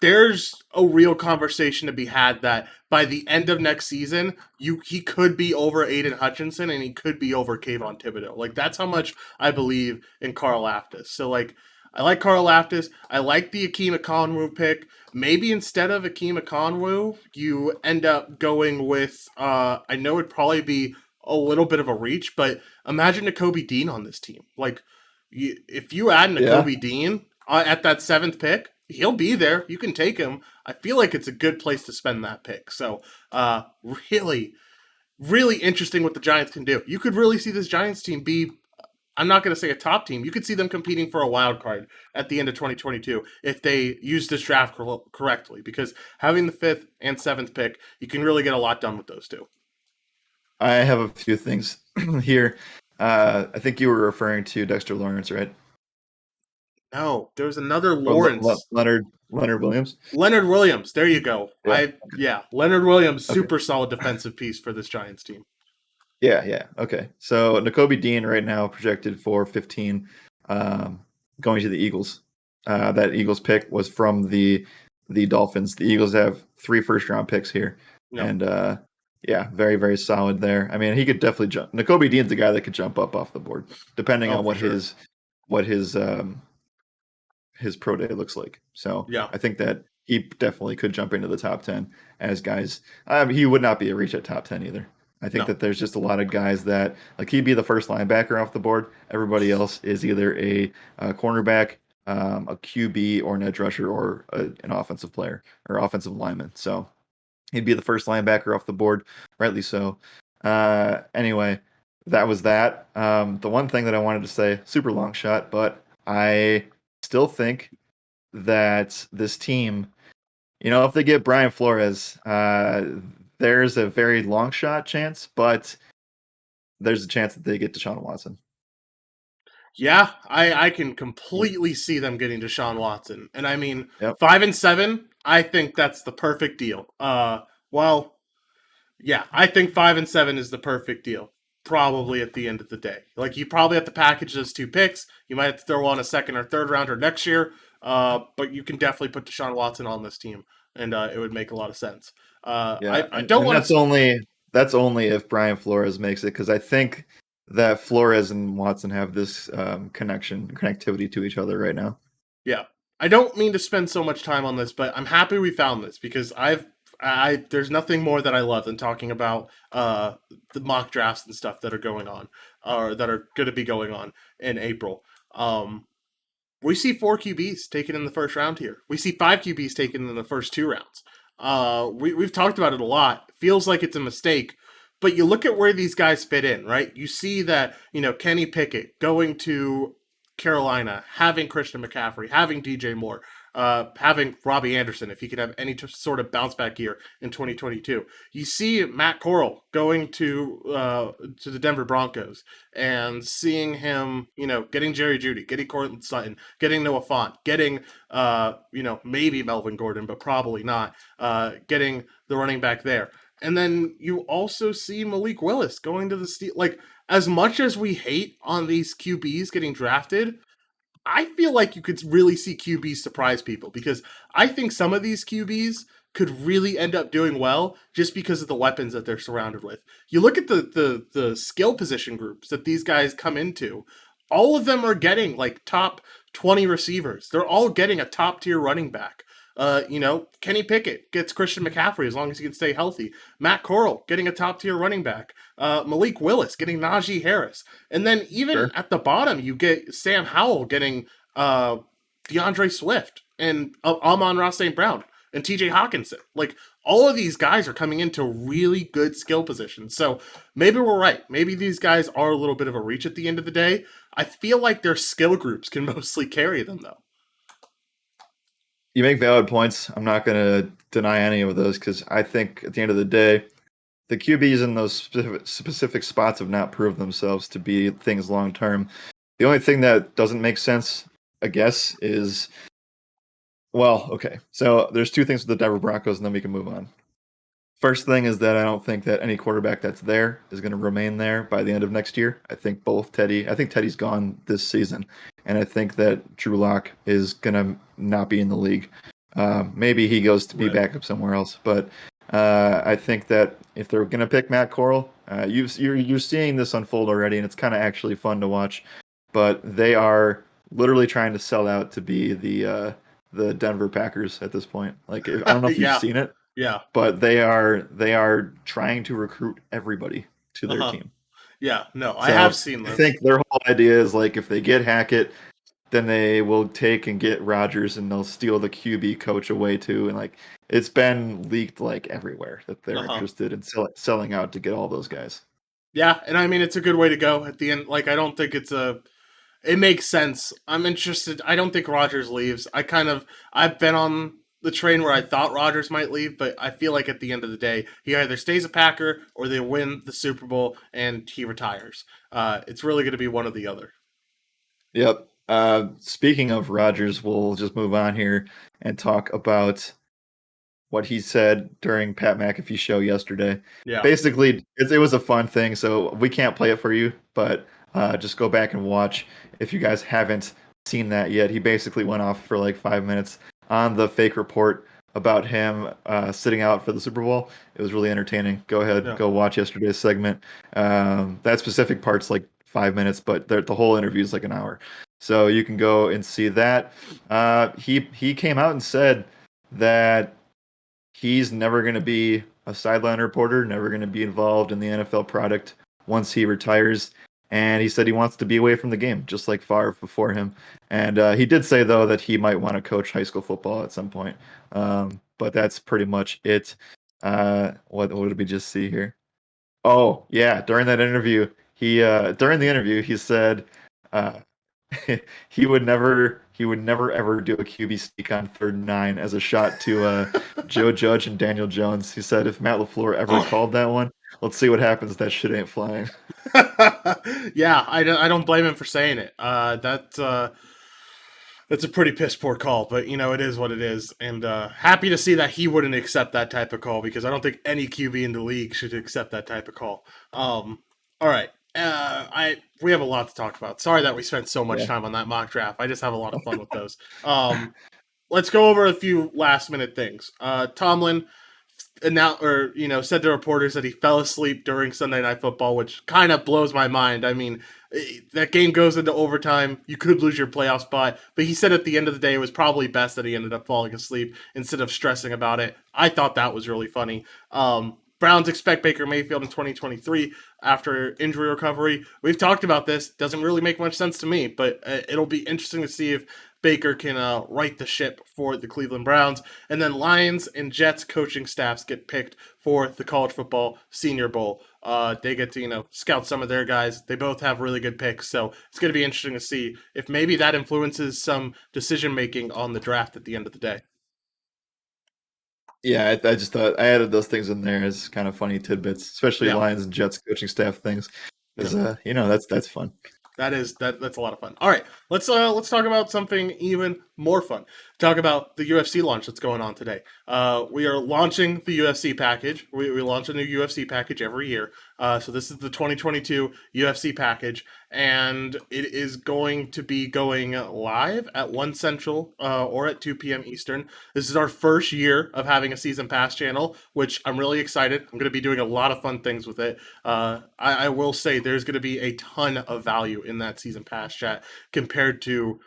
Speaker 1: there's a real conversation to be had that by the end of next season, he could be over Aiden Hutchinson and he could be over Kayvon Thibodeau. Like, that's how much I believe in Carl Aftis. So, like, I like Carl Aftis. I like the Akeem Akonwu pick. Maybe instead of Akeem Akonwu, you end up going with I know it'd probably be a little bit of a reach, but imagine Nakobe Dean on this team. Like, if you add
Speaker 2: Yeah.
Speaker 1: Nakobe Dean at that 7th pick, he'll be there. You can take him. I feel like it's a good place to spend that pick. So, really, really interesting what the Giants can do. You could really see this Giants team be, I'm not going to say a top team. You could see them competing for a wild card at the end of 2022 if they use this draft correctly, because having the 5th and 7th pick, you can really get a lot done with those two.
Speaker 2: I have a few things here. I think you were referring to Dexter Lawrence, right?
Speaker 1: No, there's another
Speaker 2: Or
Speaker 1: Lawrence.
Speaker 2: Leonard Williams.
Speaker 1: Leonard Williams. There you go.
Speaker 2: Yeah.
Speaker 1: Leonard Williams,
Speaker 2: Okay.
Speaker 1: super solid defensive piece for this Giants team.
Speaker 2: Yeah. Okay. So Nakobe Dean right now projected for 15, going to the Eagles. That Eagles pick was from the Dolphins. The Eagles have 3 first-round picks here,
Speaker 1: No.
Speaker 2: and yeah, very very solid there. I mean, he could definitely jump. Nakobe Dean's the guy that could jump up off the board, depending
Speaker 1: Oh,
Speaker 2: on
Speaker 1: for sure.
Speaker 2: what his pro day looks like. So
Speaker 1: Yeah.
Speaker 2: I think that he definitely could jump into the top 10 as guys. He would not be a reach at top 10 either. I think
Speaker 1: No.
Speaker 2: that there's just a lot of guys that, like, he'd be the first linebacker off the board. Everybody else is either a cornerback, a QB, or an edge rusher, or an offensive player or offensive lineman. So he'd be the first linebacker off the board, rightly so. Anyway, that was that. The one thing that I wanted to say, super long shot, but I still think that this team If they get Brian Flores, there's a very long shot chance, but there's a chance that they get Deshaun Watson.
Speaker 1: Yeah, I can completely see them getting Deshaun Watson. And I mean,
Speaker 2: Yep.
Speaker 1: 5-7, I think that's the perfect deal. Well, yeah, I think 5-7 is the perfect deal. Probably at the end of the day. Like, you probably have to package those 2 picks. You might have to throw on a second or third rounder next year. But you can definitely put Deshaun Watson on this team, and it would make a lot of sense.
Speaker 2: Yeah,
Speaker 1: I
Speaker 2: and,
Speaker 1: don't
Speaker 2: and
Speaker 1: want
Speaker 2: that's
Speaker 1: to.
Speaker 2: only if Brian Flores makes it, because I think that Flores and Watson have this connectivity to each other right now.
Speaker 1: Yeah, I don't mean to spend so much time on this, but I'm happy we found this because there's nothing more that I love than talking about the mock drafts and stuff that are going on or that are going to be going on in April. We see 4 QBs taken in the first round here. We see 5 QBs taken in the first 2 rounds. We've talked about it a lot. Feels like it's a mistake, but you look at where these guys fit in, right? You see that, Kenny Pickett going to Carolina, having Christian McCaffrey, having DJ Moore, having Robbie Anderson, if he could have any sort of bounce back year in 2022. You see Matt Corral going to the Denver Broncos and seeing him, getting Jerry Jeudy, getting Cortland Sutton, getting Noah Fant, getting, maybe Melvin Gordon, but probably not, getting the running back there. And then you also see Malik Willis going to the Steel. Like, as much as we hate on these QBs getting drafted, I feel like you could really see QBs surprise people because I think some of these QBs could really end up doing well just because of the weapons that they're surrounded with. You look at the skill position groups that these guys come into, all of them are getting like top 20 receivers. They're all getting a top tier running back. Kenny Pickett gets Christian McCaffrey as long as he can stay healthy. Matt Corral getting a top tier running back. Malik Willis getting Najee Harris. And then even
Speaker 2: Sure.
Speaker 1: at the bottom, you get Sam Howell getting DeAndre Swift and Amon-Ra St. Brown and TJ Hawkinson. Like, all of these guys are coming into really good skill positions. So maybe we're right. Maybe these guys are a little bit of a reach at the end of the day. I feel like their skill groups can mostly carry them, though.
Speaker 2: You make valid points. I'm not going to deny any of those because I think at the end of the day, the QBs in those specific spots have not proved themselves to be things long term. The only thing that doesn't make sense, I guess, is okay. So there's 2 things with the Denver Broncos, and then we can move on. First thing is that I don't think that any quarterback that's there is going to remain there by the end of next year. I think Teddy's gone this season, and I think that Drew Lock is going to not be in the league. Maybe he goes to be backup somewhere else, but I think that if they're going to pick Matt Corral, you're seeing this unfold already, and it's kind of actually fun to watch. But they are literally trying to sell out to be the Denver Packers at this point. Like, I don't know if you've
Speaker 1: Yeah.
Speaker 2: seen it,
Speaker 1: Yeah.
Speaker 2: but they are trying to recruit everybody to their team.
Speaker 1: Yeah. No, I have
Speaker 2: So
Speaker 1: seen
Speaker 2: I
Speaker 1: this.
Speaker 2: think their whole idea is like if they get Hackett, then they will take and get Rodgers and they'll steal the QB coach away too. And like it's been leaked like everywhere that they're interested in selling out to get all those guys.
Speaker 1: Yeah, and I mean it's a good way to go at the end. Like, I don't think it makes sense. I'm interested. I don't think Rodgers leaves. I've been on the train where I thought Rodgers might leave, but I feel like at the end of the day, he either stays a Packer or they win the Super Bowl and he retires. It's really going to be one or the other.
Speaker 2: Yep. Speaking of Rodgers, we'll just move on here and talk about what he said during Pat McAfee's show yesterday.
Speaker 1: Yeah.
Speaker 2: Basically, it was a fun thing, so we can't play it for you, but just go back and watch if you guys haven't seen that yet. He basically went off for like 5 minutes on the fake report about him sitting out for the Super Bowl. It was really entertaining. Go ahead, go watch yesterday's segment. That specific part's like 5 minutes, but the whole interview is like an hour. So you can go and see that. He came out and said that he's never going to be a sideline reporter, never going to be involved in the NFL product once he retires. And he said he wants to be away from the game, just like Favre before him. And he did say, though, that he might want to coach high school football at some point. But that's pretty much it. What did we just see here? Oh, yeah. During the interview, he said uh, he would never he would never ever do a QB sneak on 3rd and 9 as a shot to Joe Judge and Daniel Jones. He said if Matt LaFleur ever called that one, let's see what happens. That shit ain't flying.
Speaker 1: Yeah, I don't blame him for saying it. That's a pretty piss poor call, but it is what it is, and happy to see that he wouldn't accept that type of call because I don't think any QB in the league should accept that type of call. All right, we have a lot to talk about. Sorry that we spent so much
Speaker 2: Yeah.
Speaker 1: time on that mock draft. I just have a lot of fun with those. Let's go over a few last minute things. Tomlin said to reporters that he fell asleep during Sunday Night Football, which kind of blows my mind. I mean, that game goes into overtime. You could lose your playoff spot, but he said at the end of the day it was probably best that he ended up falling asleep instead of stressing about it. I thought that was really funny. Browns expect Baker Mayfield in 2023 after injury recovery. We've talked about this. Doesn't really make much sense to me, but it'll be interesting to see if Baker can right the ship for the Cleveland Browns. And then Lions and Jets coaching staffs get picked for the College Football Senior Bowl. They get to, scout some of their guys. They both have really good picks, so it's going to be interesting to see if maybe that influences some decision-making on the draft at the end of the day.
Speaker 2: Yeah, I just thought I added those things in there as kind of funny tidbits, especially
Speaker 1: Yeah.
Speaker 2: Lions and Jets coaching staff things, because that's fun.
Speaker 1: That's a lot of fun. All right, let's talk about something even more fun. Talk about the UFC launch that's going on today. We are launching the UFC package. We launch a new UFC package every year. So this is the 2022 UFC package, and it is going to be going live at 1 Central or at 2 p.m. Eastern. This is our first year of having a season pass channel, which I'm really excited. I'm going to be doing a lot of fun things with it. I will say there's going to be a ton of value in that season pass chat compared to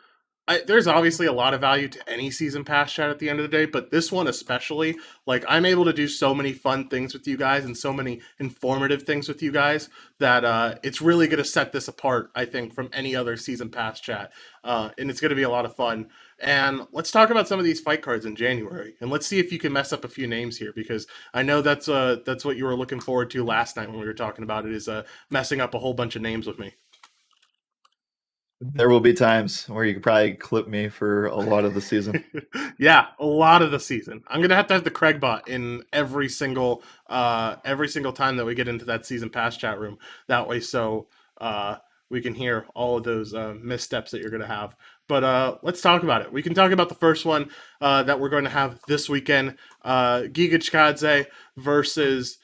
Speaker 1: there's obviously a lot of value to any season pass chat at the end of the day, but this one especially, like I'm able to do so many fun things with you guys and so many informative things with you guys that it's really going to set this apart, I think, from any other season pass chat, and it's going to be a lot of fun. And let's talk about some of these fight cards in January, and let's see if you can mess up a few names here because I know that's what you were looking forward to last night when we were talking about it is messing up a whole bunch of names with me.
Speaker 2: There will be times where you could probably clip me for a lot of the season.
Speaker 1: Yeah, a lot of the season. I'm gonna have to have the Craig bot in every single time that we get into that season pass chat room. That way, so we can hear all of those missteps that you're gonna have. But let's talk about it. We can talk about the first one that we're going to have this weekend: Giga Chikadze versus.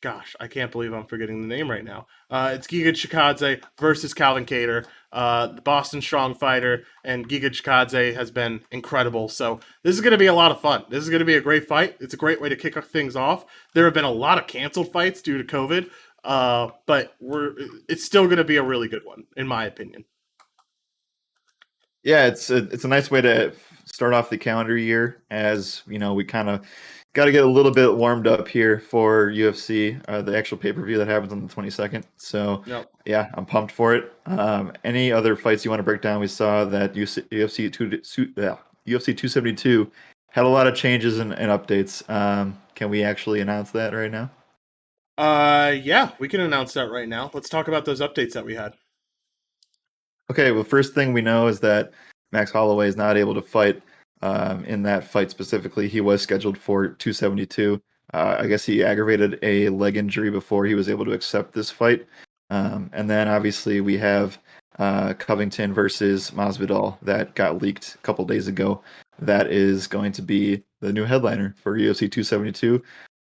Speaker 1: Gosh, I can't believe I'm forgetting the name right now. It's Giga Chikadze versus Calvin Kattar, the Boston Strong fighter, and Giga Chikadze has been incredible. So this is going to be a lot of fun. This is going to be a great fight. It's a great way to kick things off. There have been a lot of canceled fights due to COVID, but it's still going to be a really good one, in my opinion.
Speaker 2: Yeah, it's a nice way to start off the calendar year as we kind of got to get a little bit warmed up here for UFC, the actual pay-per-view that happens on the 22nd. So
Speaker 1: Yep.
Speaker 2: yeah, I'm pumped for it. Any other fights you want to break down? We saw that UFC 272 had a lot of changes and updates. Can we actually announce that right now?
Speaker 1: Yeah, we can announce that right now. Let's talk about those updates that we had.
Speaker 2: Okay, well, first thing we know is that Max Holloway is not able to fight in that fight specifically. He was scheduled for 272. I guess he aggravated a leg injury before he was able to accept this fight. And then obviously we have Covington versus Masvidal that got leaked a couple days ago. That is going to be the new headliner for UFC 272.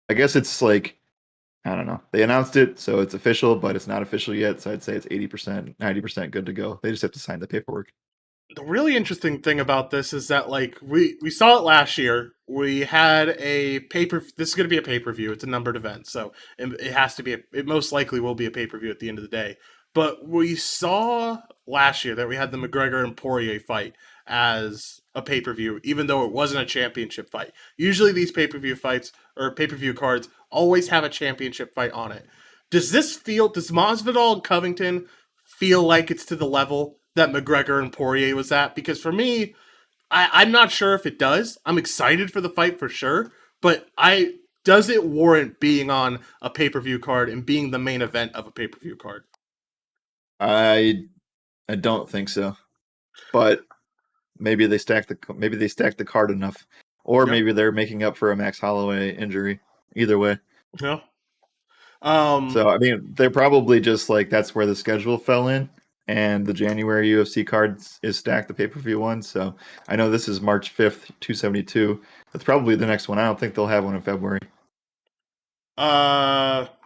Speaker 2: I guess it's like I don't know. They announced it, so it's official, but it's not official yet. So I'd say it's 80%, 90% good to go. They just have to sign the paperwork.
Speaker 1: The really interesting thing about this is that like we saw it last year. We had a paper. This is going to be a pay per view. It's a numbered event, so it has to be. It most likely will be a pay per view at the end of the day. But we saw last year that we had the McGregor and Poirier fight as a pay per view, even though it wasn't a championship fight. Usually, these pay per view fights or pay per view cards always have a championship fight on it. Does Masvidal and Covington feel like it's to the level that McGregor and Poirier was at? Because for me, I'm not sure if it does. I'm excited for the fight for sure, but does it warrant being on a pay per view card and being the main event of a pay per view card?
Speaker 2: I don't think so. But maybe they stack the card enough, or
Speaker 1: Yep.
Speaker 2: maybe they're making up for a Max Holloway injury. Either way.
Speaker 1: Yeah. Um,
Speaker 2: So I mean, they're probably just like that's where the schedule fell in, and the January UFC cards is stacked, the pay-per-view one. So I know this is March 5th, 272. That's probably the next one. I don't think they'll have one in February.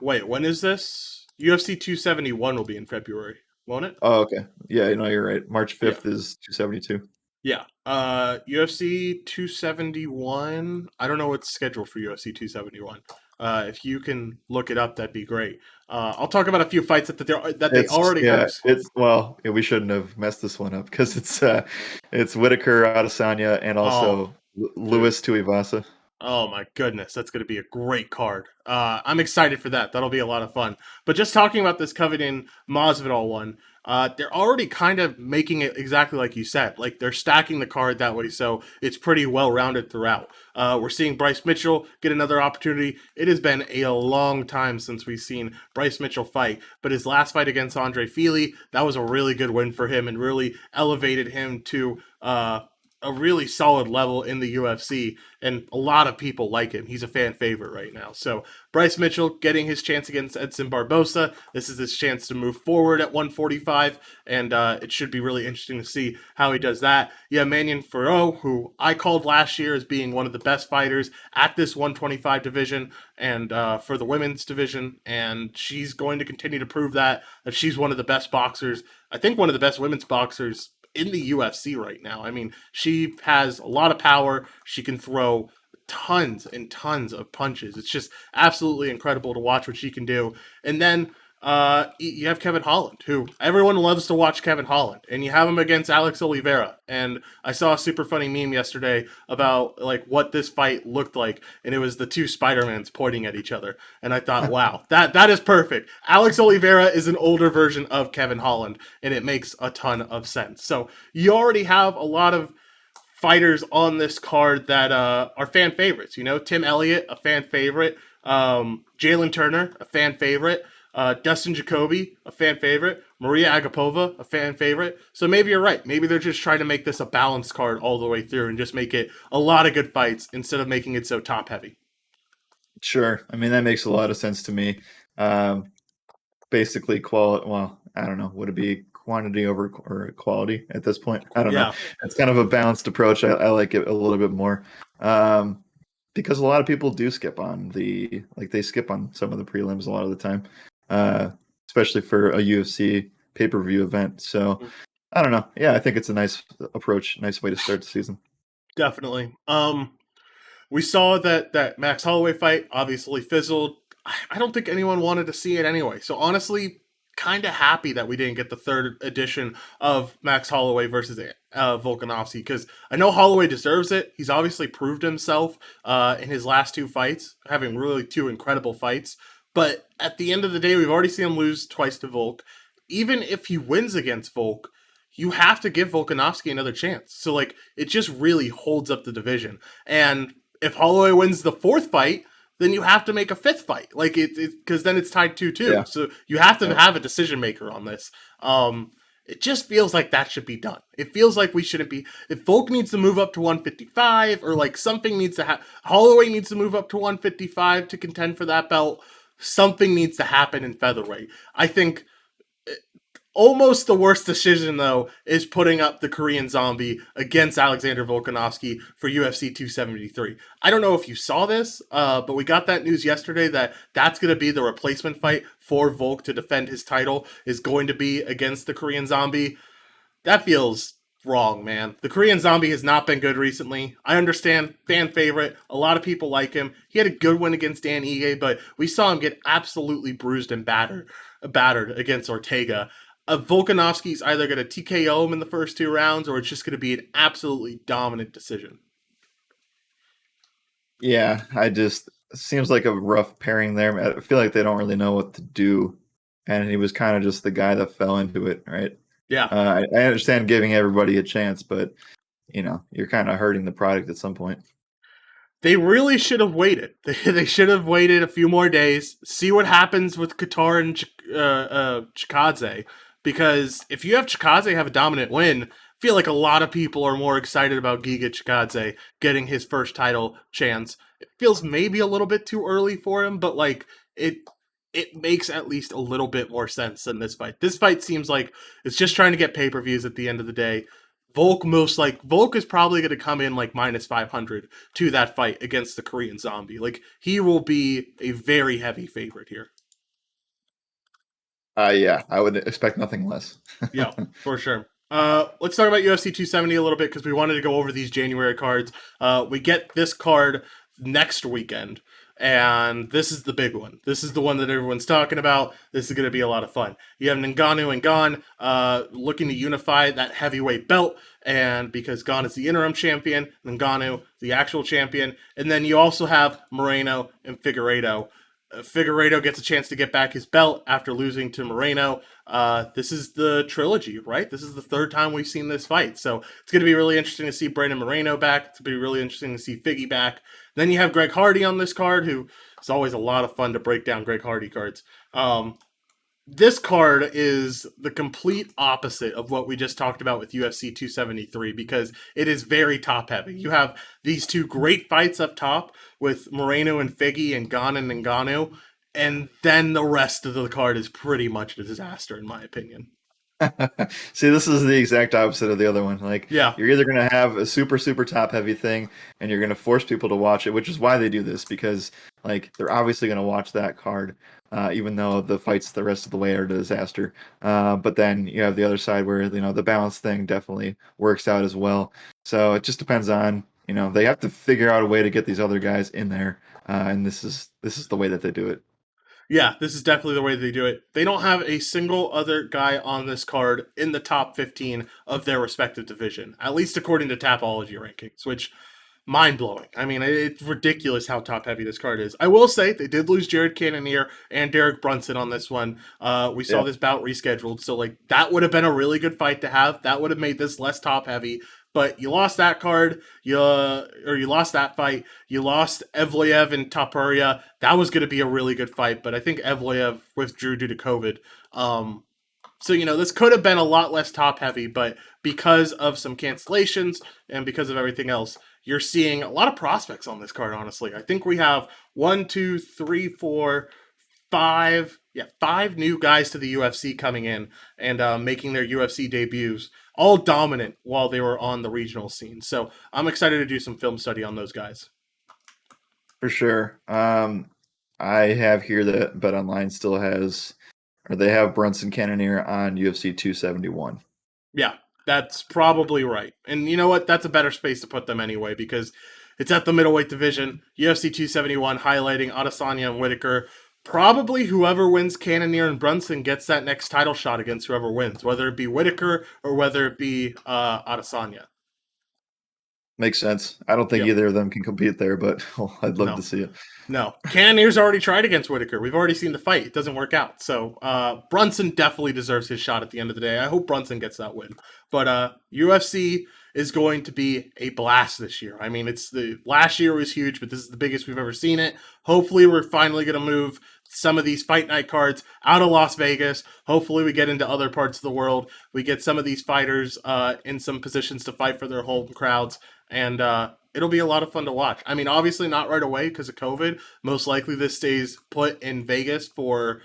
Speaker 1: wait, when is this? UFC 271 will be in February, won't it?
Speaker 2: Oh, okay. Yeah, no, you're right. March
Speaker 1: Yeah.
Speaker 2: 5th is 272.
Speaker 1: Yeah. UFC 271. I don't know what's scheduled for UFC 271. If you can look it up, that'd be great. I'll talk about a few fights that they already have.
Speaker 2: We shouldn't have messed this one up because it's Whitaker Adesanya and
Speaker 1: Oh,
Speaker 2: also
Speaker 1: dude.
Speaker 2: Lewis Tuivasa.
Speaker 1: Oh my goodness, that's going to be a great card. I'm excited for that. That'll be a lot of fun. But just talking about this Covington Masvidal one, they're already kind of making it exactly like you said. Like they're stacking the card that way, so it's pretty well rounded throughout. We're seeing Bryce Mitchell get another opportunity. It has been a long time since we've seen Bryce Mitchell fight, but his last fight against Andre Fili, that was a really good win for him and really elevated him to a really solid level in the UFC, and a lot of people like him. He's a fan favorite right now. So Bryce Mitchell getting his chance against Edson Barbosa. This is his chance to move forward at 145, and it should be really interesting to see how he does that. Yeah, Mannion Farrow, who I called last year as being one of the best fighters at this 125 division and for the women's division, and she's going to continue to prove that she's one of the best boxers. I think one of the best women's boxers in the UFC right now. I mean, she has a lot of power. She can throw tons and tons of punches. It's just absolutely incredible to watch what she can do. And then you have Kevin Holland, who everyone loves to watch Kevin Holland, and you have him against Alex Oliveira. And I saw a super funny meme yesterday about like what this fight looked like, and it was the two Spider-Mans pointing at each other. And I thought, wow, that is perfect. Alex Oliveira is an older version of Kevin Holland, and it makes a ton of sense. So you already have a lot of fighters on this card that are fan favorites. You know, Tim Elliott, a fan favorite. Jalen Turner, a fan favorite. Dustin Jacoby, a fan favorite. Maria Agapova, a fan favorite. So maybe you're right. Maybe they're just trying to make this a balanced card all the way through and just make it a lot of good fights instead of making it so top heavy.
Speaker 2: Sure. I mean, that makes a lot of sense to me. Basically, quality. Well, I don't know. Would it be quantity over or quality at this point? I don't know.
Speaker 1: Yeah.
Speaker 2: It's kind of a balanced approach. I like it a little bit more. Because a lot of people do skip on they skip on some of the prelims a lot of the time, especially for a UFC pay-per-view event. So I don't know. Yeah, I think it's a nice approach, nice way to start the season.
Speaker 1: Definitely. We saw that Max Holloway fight obviously fizzled. I don't think anyone wanted to see it anyway. So honestly, kind of happy that we didn't get the third edition of Max Holloway versus Volkanovski, because I know Holloway deserves it. He's obviously proved himself in his last two fights, having really two incredible fights. But at the end of the day, we've already seen him lose twice to Volk. Even if he wins against Volk, you have to give Volkanovski another chance. So like it just really holds up the division. And if Holloway wins the fourth fight, then you have to make a fifth fight. Like it because then it's tied 2-2.
Speaker 2: Yeah.
Speaker 1: So you have to
Speaker 2: Yeah.
Speaker 1: have a decision maker on this. It just feels like that should be done. It feels like we shouldn't be. If Volk needs to move up to 155, or like something needs to happen, Holloway needs to move up to 155 to contend for that belt. Something needs to happen in featherweight. I think almost the worst decision, though, is putting up the Korean Zombie against Alexander Volkanovski for UFC 273. I don't know if you saw this, but we got that news yesterday that that's going to be the replacement fight for Volk to defend his title, is going to be against the Korean Zombie. That feels wrong, man. The Korean Zombie has not been good recently. I understand, fan favorite. A lot of people like him. He had a good win against Dan Ige, but we saw him get absolutely bruised and battered against Ortega. Volkanovski's either going to TKO him in the first two rounds, or it's just going to be an absolutely dominant decision.
Speaker 2: Yeah, seems like a rough pairing there. I feel like they don't really know what to do, and he was kind of just the guy that fell into it, right?
Speaker 1: Yeah.
Speaker 2: I understand giving everybody a chance, but you're kind of hurting the product at some point.
Speaker 1: They really should have waited. They should have waited a few more days, see what happens with Qatar and Chikadze. Because if you have Chikadze have a dominant win, feel like a lot of people are more excited about Giga Chikadze getting his first title chance. It feels maybe a little bit too early for him, but like it it makes at least a little bit more sense than this fight. This fight seems like it's just trying to get pay-per-views at the end of the day. Volk is probably going to come in like minus 500 to that fight against the Korean Zombie. Like he will be a very heavy favorite here.
Speaker 2: Yeah, I would expect nothing less.
Speaker 1: Yeah, for sure. Let's talk about UFC 270 a little bit because we wanted to go over these January cards. We get this card next weekend, and this is the big one. This is the one that everyone's talking about. This is going to be a lot of fun. You have Ngannou and Gon looking to unify that heavyweight belt, and because Gon is the interim champion, Ngannou the actual champion, and then you also have Moreno and Figueiredo. Figueiredo gets a chance to get back his belt after losing to Moreno. This is the trilogy, right? This is the third time we've seen this fight. So it's going to be really interesting to see Brandon Moreno back. It's going to be really interesting to see Figgy back. Then you have Greg Hardy on this card, who is always a lot of fun to break down Greg Hardy cards. This card is the complete opposite of what we just talked about with UFC 273 because it is very top heavy. You have these two great fights up top with Moreno and Figgy and Gon and Ngannou, and then the rest of the card is pretty much a disaster in my opinion.
Speaker 2: See, this is the exact opposite of the other one. Like,
Speaker 1: Yeah,
Speaker 2: you're either going to have a super, super top heavy thing and you're going to force people to watch it, which is why they do this because, like, they're obviously going to watch that card, even though the fights the rest of the way are a disaster. But then you have the other side where, the balance thing definitely works out as well. So it just depends on, they have to figure out a way to get these other guys in there. And this is the way that they do it.
Speaker 1: yeah, this is definitely the way they do it. They don't have a single other guy on this card in the top 15 of their respective division, at least according to Tapology rankings, which mind blowing. I mean, it's ridiculous how top heavy this card is. I will say they did lose Jared Cannonier and Derek Brunson on this one. We saw
Speaker 2: Yeah.
Speaker 1: this bout rescheduled, so like that would have been a really good fight to have. That would have made this less top heavy. But you lost that card, you lost that fight. You lost Evloev and Topuria. That was going to be a really good fight, but I think Evloev withdrew due to COVID. So, this could have been a lot less top heavy, but because of some cancellations and because of everything else, you're seeing a lot of prospects on this card, honestly. I think we have 1, 2, 3, 4, 5, yeah, 5 new guys to the UFC coming in and making their UFC debuts, all dominant while they were on the regional scene. So I'm excited to do some film study on those guys.
Speaker 2: For sure. I have here that Bet Online still has, or they have Brunson Cannonier on UFC 271.
Speaker 1: Yeah, that's probably right. And you know what? That's a better space to put them anyway because it's at the middleweight division. UFC 271 highlighting Adesanya and Whitaker. Probably whoever wins Cannonier and Brunson gets that next title shot against whoever wins, whether it be Whitaker or whether it be Adesanya.
Speaker 2: Makes sense. I don't think
Speaker 1: Yep.
Speaker 2: either of them can compete there, but I'd love
Speaker 1: No.
Speaker 2: to see it.
Speaker 1: No. Cannonier's already tried against Whitaker. We've already seen the fight. It doesn't work out. So Brunson definitely deserves his shot at the end of the day. I hope Brunson gets that win. But UFC is going to be a blast this year. I mean, it's the last year was huge, but this is the biggest we've ever seen it. Hopefully we're finally going to move some of these fight night cards out of Las Vegas. Hopefully we get into other parts of the world. We get some of these fighters in some positions to fight for their home crowds. And it'll be a lot of fun to watch. I mean, obviously not right away because of COVID. Most likely this stays put in Vegas for,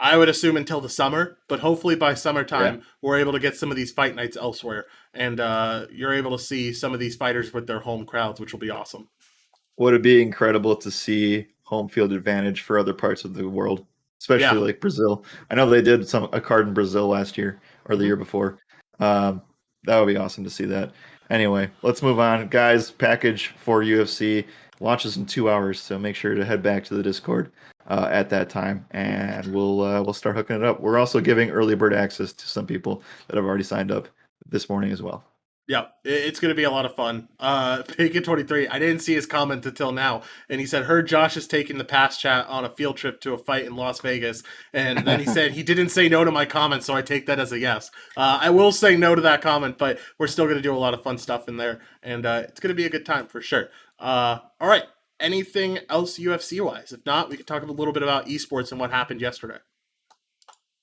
Speaker 1: I would assume, until the summer. But hopefully by summertime, we're able to get some of these fight nights elsewhere. And you're able to see some of these fighters with their home crowds, which will be awesome.
Speaker 2: Would it be incredible to see home field advantage for other parts of the world, especially
Speaker 1: Yeah.
Speaker 2: like Brazil? I know they did a card in Brazil last year or the year before. That would be awesome to see that. Anyway, let's move on. Guys, package for UFC launches in 2 hours, so make sure to head back to the Discord at that time, and we'll start hooking it up. We're also giving early bird access to some people that have already signed up this morning as well.
Speaker 1: Yeah, it's going to be a lot of fun. Bacon23, I didn't see his comment until now, and he said, heard Josh is taking the pass chat on a field trip to a fight in Las Vegas, and then he said he didn't say no to my comment, so I take that as a yes. I will say no to that comment, but we're still going to do a lot of fun stuff in there, and it's going to be a good time for sure. All right, anything else UFC-wise? If not, we can talk a little bit about esports and what happened yesterday.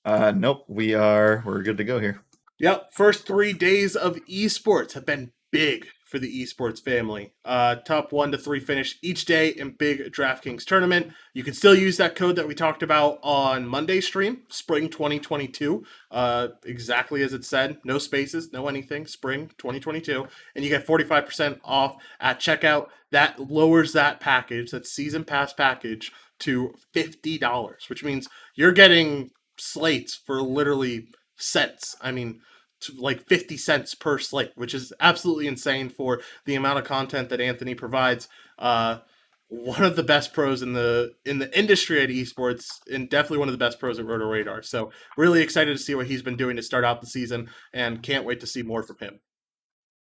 Speaker 2: Nope, we're good to go here.
Speaker 1: Yep, first 3 days of esports have been big for the esports family. Top 1 to 3 finish each day in big DraftKings tournament. You can still use that code that we talked about on Monday stream, Spring 2022, exactly as it said, no spaces, no anything, Spring 2022, and you get 45% off at checkout. That lowers that package, that season pass package, to $50, which means you're getting slates for literally cents. I mean, like 50 cents per slate, which is absolutely insane for the amount of content that Anthony provides. One of the best pros in the industry at esports, and definitely one of the best pros at Roto Radar. So really excited to see what he's been doing to start out the season, and can't wait to see more from him.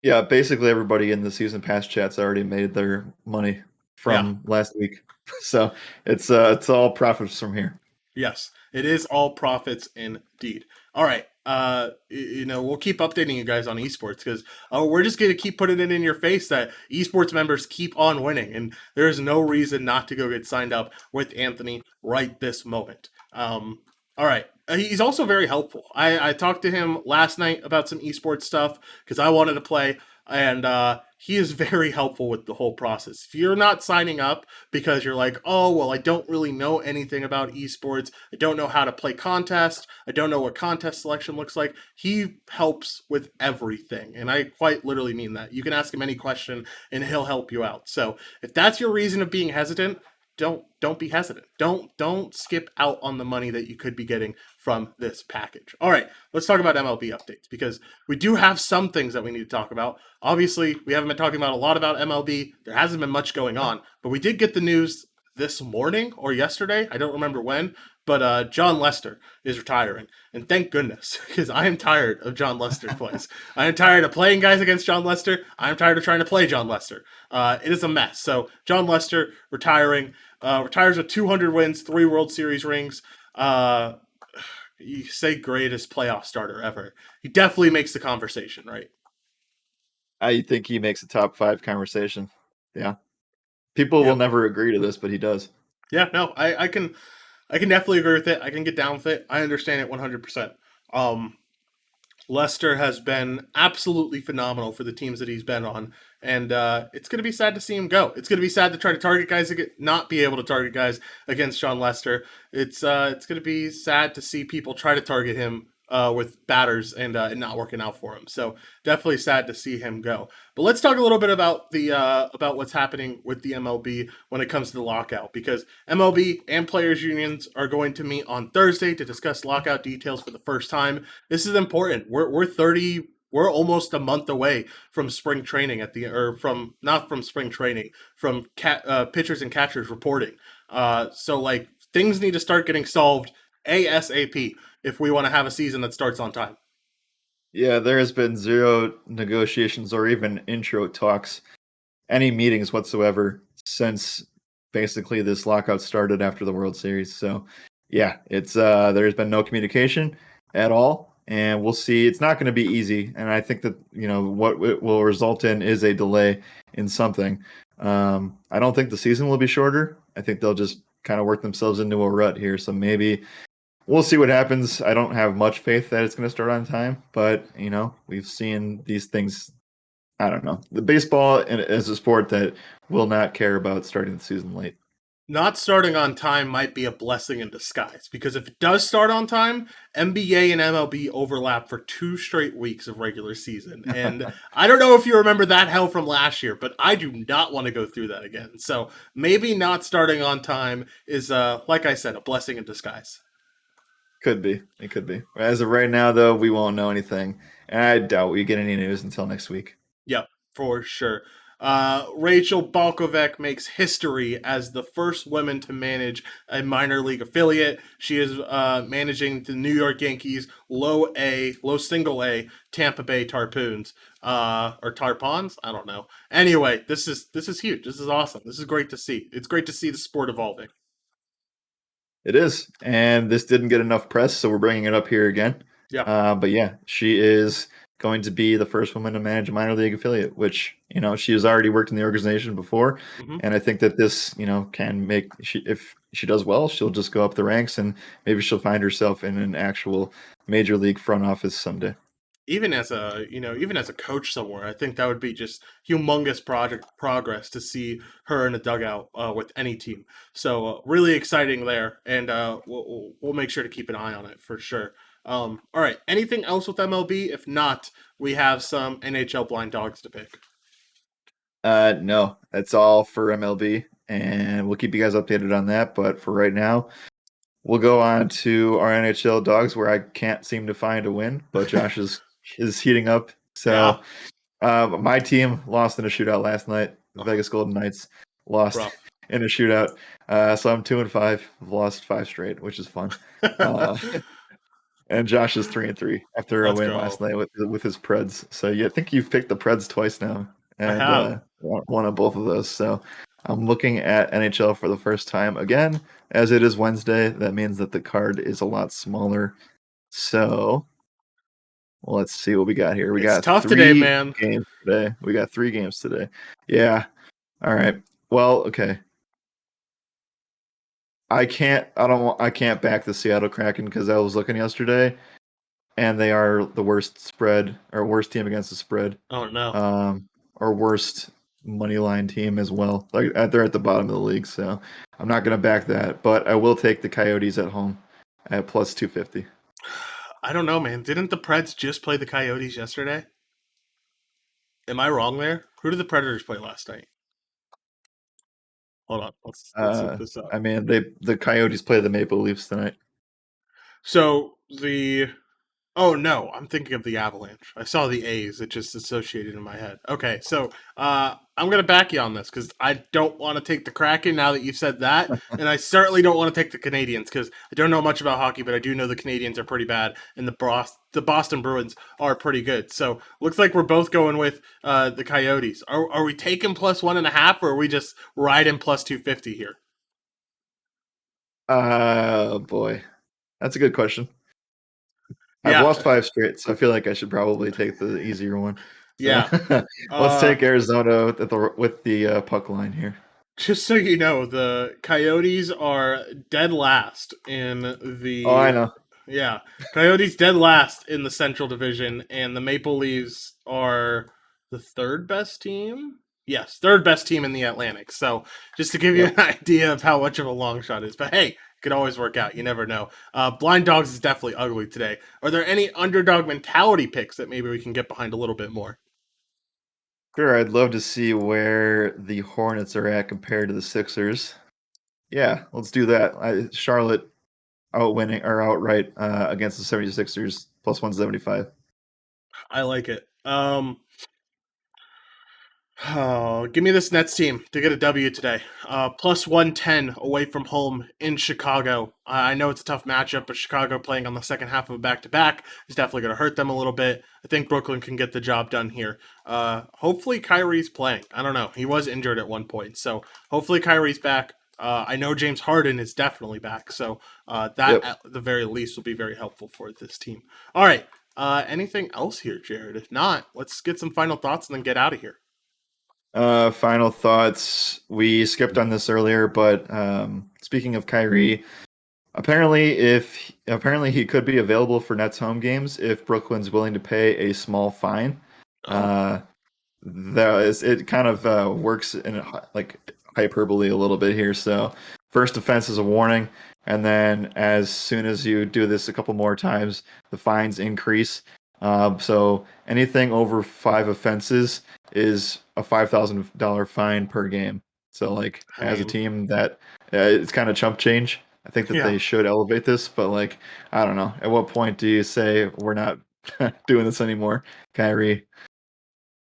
Speaker 2: Yeah, basically everybody in the season pass chat's already made their money
Speaker 1: Yeah.
Speaker 2: from last week, so it's all profits from here.
Speaker 1: Yes, it is all profits indeed. All right. We'll keep updating you guys on esports because we're just going to keep putting it in your face that esports members keep on winning, and there is no reason not to go get signed up with Anthony right this moment. All right. He's also very helpful. I talked to him last night about some esports stuff because I wanted to play, and he is very helpful with the whole process. If you're not signing up because you're like, oh, well, I don't really know anything about esports, I don't know how to play contest, I don't know what contest selection looks like, he helps with everything. And I quite literally mean that. You can ask him any question and he'll help you out. So if that's your reason of being hesitant, don't be hesitant. Don't skip out on the money that you could be getting from this package. All right, let's talk about MLB updates because we do have some things that we need to talk about. Obviously, we haven't been talking about a lot about MLB. There hasn't been much going on, but we did get the news this morning or yesterday. I don't remember when, but John Lester is retiring, and thank goodness, because I am tired of John Lester plays. I am tired of playing guys against John Lester. I am tired of trying to play John Lester. It is a mess. So John Lester retiring. Retires with 200 wins, 3 World Series rings. You say greatest playoff starter ever. He definitely makes the conversation, right?
Speaker 2: I think he makes a top 5 conversation. Yeah, people will
Speaker 1: Yep.
Speaker 2: never agree to this, but he does.
Speaker 1: Yeah, no, I can definitely agree with it. I can get down with it. I understand it 100%. Um, Lester has been absolutely phenomenal for the teams that he's been on, and it's going to be sad to see him go. It's going to be sad to try to target guys, not be able to target guys against John Lester. It's going to be sad to see people try to target him with batters and not working out for him. So definitely sad to see him go. But let's talk a little bit about the about what's happening with the MLB when it comes to the lockout, because MLB and players unions are going to meet on Thursday to discuss lockout details for the first time. This is important. We're almost a month away from spring training from not from spring training, from pitchers and catchers reporting. So like things need to start getting solved ASAP if we want to have a season that starts on time.
Speaker 2: Yeah, there has been zero negotiations or even intro talks, any meetings whatsoever since basically this lockout started after the World Series. So, yeah, it's there's been no communication at all, and we'll see. It's not going to be easy, and I think that what it will result in is a delay in something. I don't think the season will be shorter. I think they'll just kind of work themselves into a rut here. So maybe we'll see what happens. I don't have much faith that it's going to start on time, but we've seen these things. I don't know. The baseball is a sport that will not care about starting the season late.
Speaker 1: Not starting on time might be a blessing in disguise, because if it does start on time, NBA and MLB overlap for 2 straight weeks of regular season. And I don't know if you remember that hell from last year, but I do not want to go through that again. So maybe not starting on time is, like I said, a blessing in disguise.
Speaker 2: Could be. It could be. As of right now, though, we won't know anything. And I doubt we get any news until next week.
Speaker 1: Yep, for sure. Rachel Balkovec makes history as the first woman to manage a minor league affiliate. She is managing the New York Yankees low single A Tampa Bay Tarpoons, or Tarpons. I don't know. Anyway, this is huge. This is awesome. This is great to see. It's great to see the sport evolving.
Speaker 2: It is. And this didn't get enough press, so we're bringing it up here again.
Speaker 1: Yeah.
Speaker 2: But yeah, she is going to be the first woman to manage a minor league affiliate, which, she has already worked in the organization before.
Speaker 1: Mm-hmm.
Speaker 2: And I think that this, can make, if she does well, she'll just go up the ranks and maybe she'll find herself in an actual major league front office someday.
Speaker 1: even as a coach somewhere, I think that would be just humongous project progress to see her in a dugout with any team. So really exciting there, and we'll make sure to keep an eye on it for sure. All right, anything else with MLB? If not, we have some NHL blind dogs to pick.
Speaker 2: No, that's all for MLB, and we'll keep you guys updated on that. But for right now, we'll go on to our NHL dogs, where I can't seem to find a win, but Josh is heating up.
Speaker 1: Yeah,
Speaker 2: So my team lost in a shootout last night. The Vegas Golden Knights lost
Speaker 1: rough.
Speaker 2: in a shootout. So I'm 2-5. I've lost 5 straight, which is fun. Uh, and Josh is 3-3 after a
Speaker 1: Let's
Speaker 2: win last
Speaker 1: go.
Speaker 2: night with his Preds. So yeah, I think you've picked the Preds twice now,
Speaker 1: I
Speaker 2: and
Speaker 1: have.
Speaker 2: one of both of those. So I'm looking at NHL for the first time again, as it is Wednesday. That means that the card is a lot smaller. So let's see what we got here. We
Speaker 1: It's
Speaker 2: got
Speaker 1: tough today,
Speaker 2: 3
Speaker 1: man.
Speaker 2: games today. We got 3 games today. Yeah. All right. Well, okay. I can't back the Seattle Kraken because I was looking yesterday and they are the worst spread or worst team against the spread.
Speaker 1: Oh no.
Speaker 2: Or worst money line team as well. Like they're at the bottom of the league, so I'm not going to back that, but I will take the Coyotes at home at plus 250.
Speaker 1: I don't know, man. Didn't the Preds just play the Coyotes yesterday? Am I wrong there? Who did the Predators play last night? Hold on, let's look this up.
Speaker 2: I mean, the Coyotes play the Maple Leafs tonight.
Speaker 1: So the oh no, I'm thinking of the Avalanche. I saw the A's. It just associated in my head. Okay, so I'm gonna back you on this because I don't want to take the Kraken now that you've said that, and I certainly don't want to take the Canadians because I don't know much about hockey, but I do know the Canadians are pretty bad, and the Boston Bruins are pretty good. So looks like we're both going with the Coyotes. Are we taking plus 1.5, or are we just riding plus 250 here?
Speaker 2: Boy, that's a good question. I've
Speaker 1: Yeah,
Speaker 2: lost 5 straight, so I feel like I should probably take the easier one. So
Speaker 1: yeah.
Speaker 2: let's
Speaker 1: Uh,
Speaker 2: take Arizona with the puck line here.
Speaker 1: Just so you know, the Coyotes are dead last in
Speaker 2: Oh, I
Speaker 1: the
Speaker 2: know.
Speaker 1: yeah, Coyotes dead last in the Central Division, and the Maple Leafs are the third best team. Yes, third best team in the Atlantic. So just to give you
Speaker 2: Yep.
Speaker 1: an idea of how much of a long shot it is, but hey, it could always work out. You never know. Blind Dogs is definitely ugly today. Are there any underdog mentality picks that maybe we can get behind a little bit more?
Speaker 2: Sure, I'd love to see where the Hornets are at compared to the Sixers. Yeah, let's do that. Charlotte outwinning or outright against the 76ers plus 175.
Speaker 1: I like it. Oh, give me this Nets team to get a W today. Plus 110 away from home in Chicago. I know it's a tough matchup, but Chicago playing on the second half of a back to back is definitely going to hurt them a little bit. I think Brooklyn can get the job done here. Hopefully, Kyrie's playing. I don't know. He was injured at one point. So hopefully, Kyrie's back. I know James Harden is definitely back. So that,
Speaker 2: Yep.
Speaker 1: at the very least, will be very helpful for this team. All right. Anything else here, Jared? If not, let's get some final thoughts and then get out of here.
Speaker 2: Final thoughts. We skipped on this earlier, but speaking of Kyrie, apparently he could be available for Nets home games if Brooklyn's willing to pay a small fine.
Speaker 1: Oh.
Speaker 2: Uh, it kind of works in like hyperbole a little bit here. So first offense is a warning, and then as soon as you do this a couple more times, the fines increase. So anything over 5 offenses is a $5,000 fine per game. So like
Speaker 1: I
Speaker 2: as a
Speaker 1: mean,
Speaker 2: team that it's kind of chump change. I think that
Speaker 1: yeah.
Speaker 2: they should elevate this, but like I don't know. At what point do you say we're not doing this anymore, Kyrie?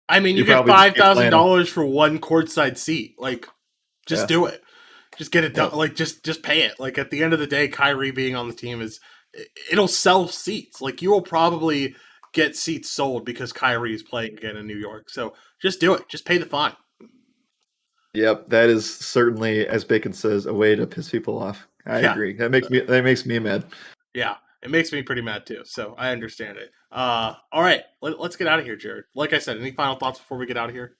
Speaker 1: I mean, you
Speaker 2: You
Speaker 1: get
Speaker 2: probably just
Speaker 1: five
Speaker 2: keep
Speaker 1: thousand
Speaker 2: playing them.
Speaker 1: dollars for one courtside seat. Like, just
Speaker 2: Yeah.
Speaker 1: do it. Just get it done.
Speaker 2: Yep.
Speaker 1: Like, just pay it. Like at the end of the day, Kyrie being on the team it'll sell seats. Like you will probably get seats sold because Kyrie is playing again in New York. So just do it. Just pay the fine.
Speaker 2: Yep. That is certainly, as Bacon says, a way to piss people off. I
Speaker 1: Yeah,
Speaker 2: agree. That makes me mad.
Speaker 1: yeah. It makes me pretty mad too. So I understand it. All right. Let's get out of here, Jared. Like I said, any final thoughts before we get out of here?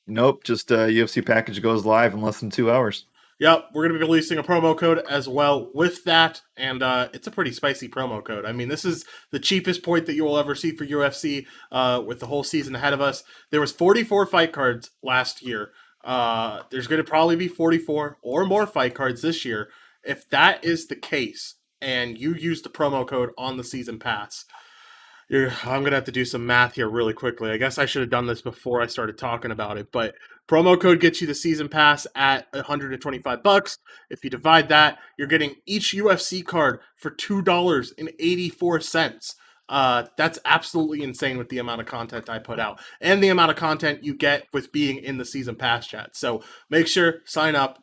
Speaker 2: Nope. Just UFC package goes live in less than 2 hours.
Speaker 1: Yep, we're going to be releasing a promo code as well with that, and it's a pretty spicy promo code. I mean, this is the cheapest point that you will ever see for UFC with the whole season ahead of us. There was 44 fight cards last year. There's going to probably be 44 or more fight cards this year. If that is the case, and you use the promo code on the season pass, I'm going to have to do some math here really quickly. I guess I should have done this before I started talking about it, but promo code gets you the season pass at $125. If you divide that, you're getting each UFC card for $2.84. That's absolutely insane with the amount of content I put out and the amount of content you get with being in the season pass chat. So make sure, sign up.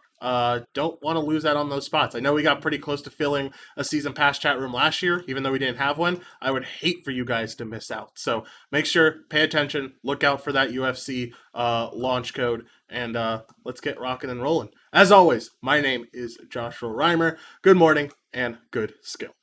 Speaker 1: Don't want to lose out on those spots. I know we got pretty close to filling a season pass chat room last year, even though we didn't have one. I would hate for you guys to miss out. So make sure, pay attention, look out for that UFC launch code, and let's get rocking and rolling. As always, my name is Joshua Reimer. Good morning and good skill.